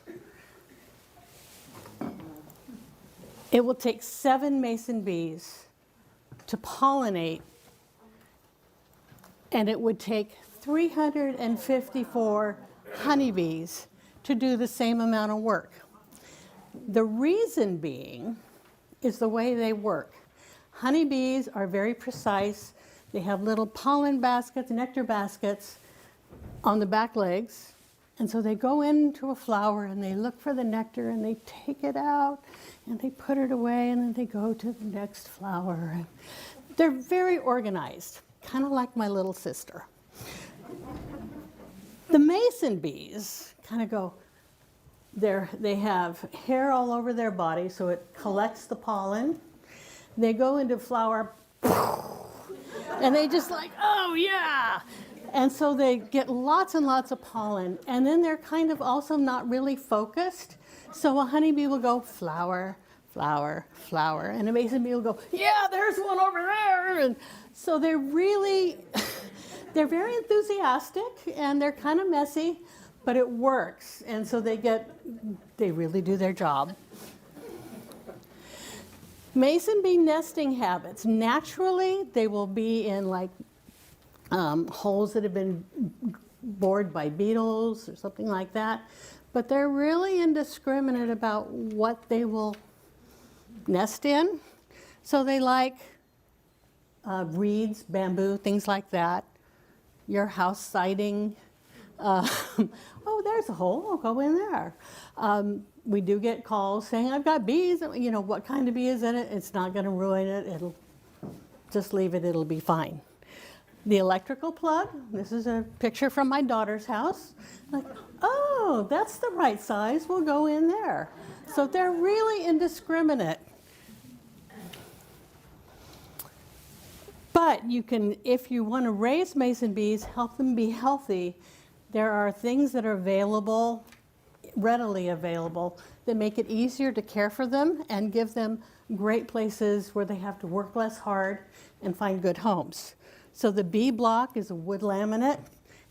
it will take 7 mason bees to pollinate, and it would take 354 honeybees to do the same amount of work. The reason being is the way they work. Honeybees are very precise. They have little pollen baskets, nectar baskets on the back legs. And so they go into a flower and they look for the nectar and they take it out and they put it away and then they go to the next flower. They're very organized, kind of like my little sister. The mason bees kind of go, they have hair all over their body, so it collects the pollen. They go into flower, and they just like, oh yeah! And so they get lots and lots of pollen, and then they're kind of also not really focused. So a honeybee will go flower, flower, flower, and a mason bee will go, yeah, there's one over there! And so they're really, they're very enthusiastic, and they're kind of messy, but it works, and so they really do their job. Mason bee nesting habits. Naturally, they will be in like holes that have been bored by beetles or something like that, but they're really indiscriminate about what they will nest in. So they like reeds, bamboo, things like that, your house siding. Oh, there's a hole, I'll go in there. We do get calls saying, I've got bees, what kind of bee is in it? It's not going to ruin it, it'll just leave it, it'll be fine. The electrical plug, this is a picture from my daughter's house. Like, oh, that's the right size, we'll go in there. So they're really indiscriminate. But you can, if you want to raise mason bees, help them be healthy, there are things that are available, readily available, that make it easier to care for them and give them great places where they have to work less hard and find good homes. So the bee block is a wood laminate,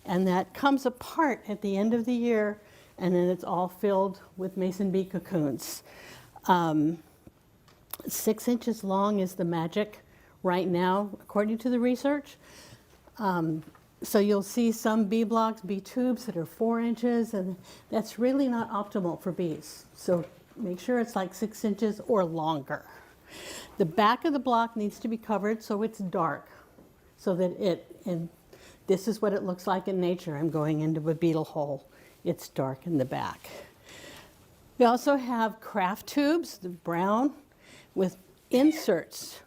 and that comes apart at the end of the year, and then it's all filled with mason bee cocoons. 6 inches long is the magic right now, according to the research. So you'll see some bee blocks, bee tubes that are 4 inches, and that's really not optimal for bees. So make sure it's like 6 inches or longer. The back of the block needs to be covered so it's dark, so that and this is what it looks like in nature. I'm going into a beetle hole. It's dark in the back. We also have craft tubes, the brown, with inserts.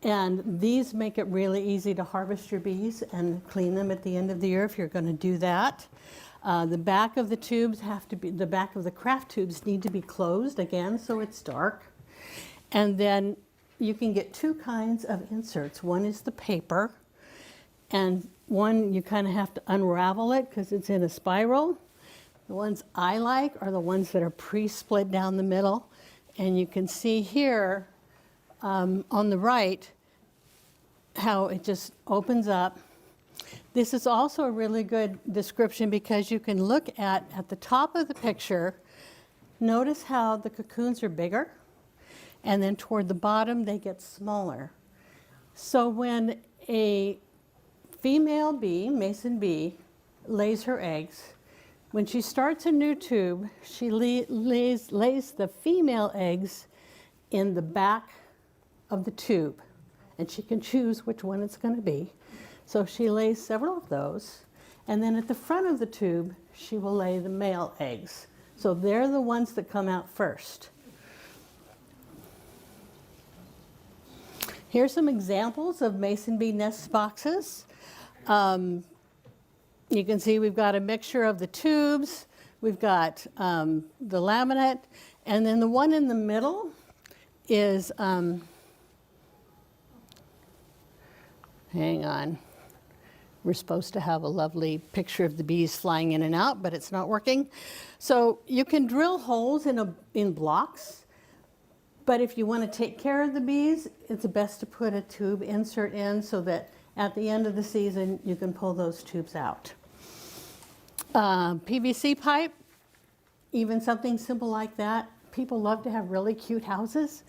And these make it really easy to harvest your bees and clean them at the end of the year if you're going to do that. The back of the tubes the back of the craft tubes need to be closed again so it's dark. And then you can get two kinds of inserts. One is the paper, and one you kind of have to unravel it because it's in a spiral. The ones I like are the ones that are pre-split down the middle. And you can see here on the right how it just opens up. This is also a really good description because you can look at the top of the picture, notice how the cocoons are bigger, and then toward the bottom they get smaller. So when a female bee, mason bee, lays her eggs, when she starts a new tube, she lays the female eggs in the back of the tube, and she can choose which one it's going to be. So she lays several of those, and then at the front of the tube, she will lay the male eggs. So they're the ones that come out first. Here's some examples of mason bee nest boxes. You can see we've got a mixture of the tubes, we've got the laminate, and then the one in the middle is, hang on, we're supposed to have a lovely picture of the bees flying in and out, but it's not working. So you can drill holes in blocks, but if you want to take care of the bees, it's best to put a tube insert in so that at the end of the season, you can pull those tubes out. PVC pipe, even something simple like that. People love to have really cute houses.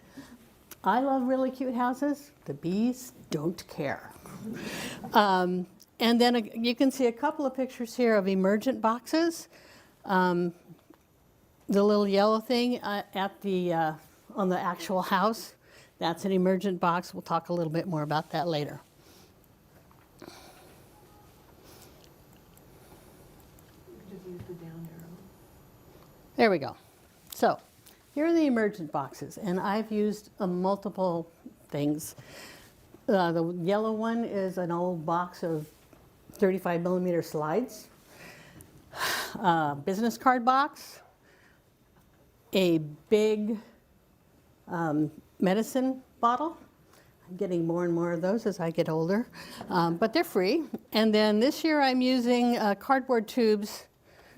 I love really cute houses. The bees don't care. And then you can see a couple of pictures here of emergent boxes. The little yellow thing at the on the actual house, that's an emergent box. We'll talk a little bit more about that later. There we go. So here are the emergent boxes, and I've used multiple things. The yellow one is an old box of 35 millimeter slides, business card box, a big medicine bottle. I'm getting more and more of those as I get older, but they're free. And then this year I'm using cardboard tubes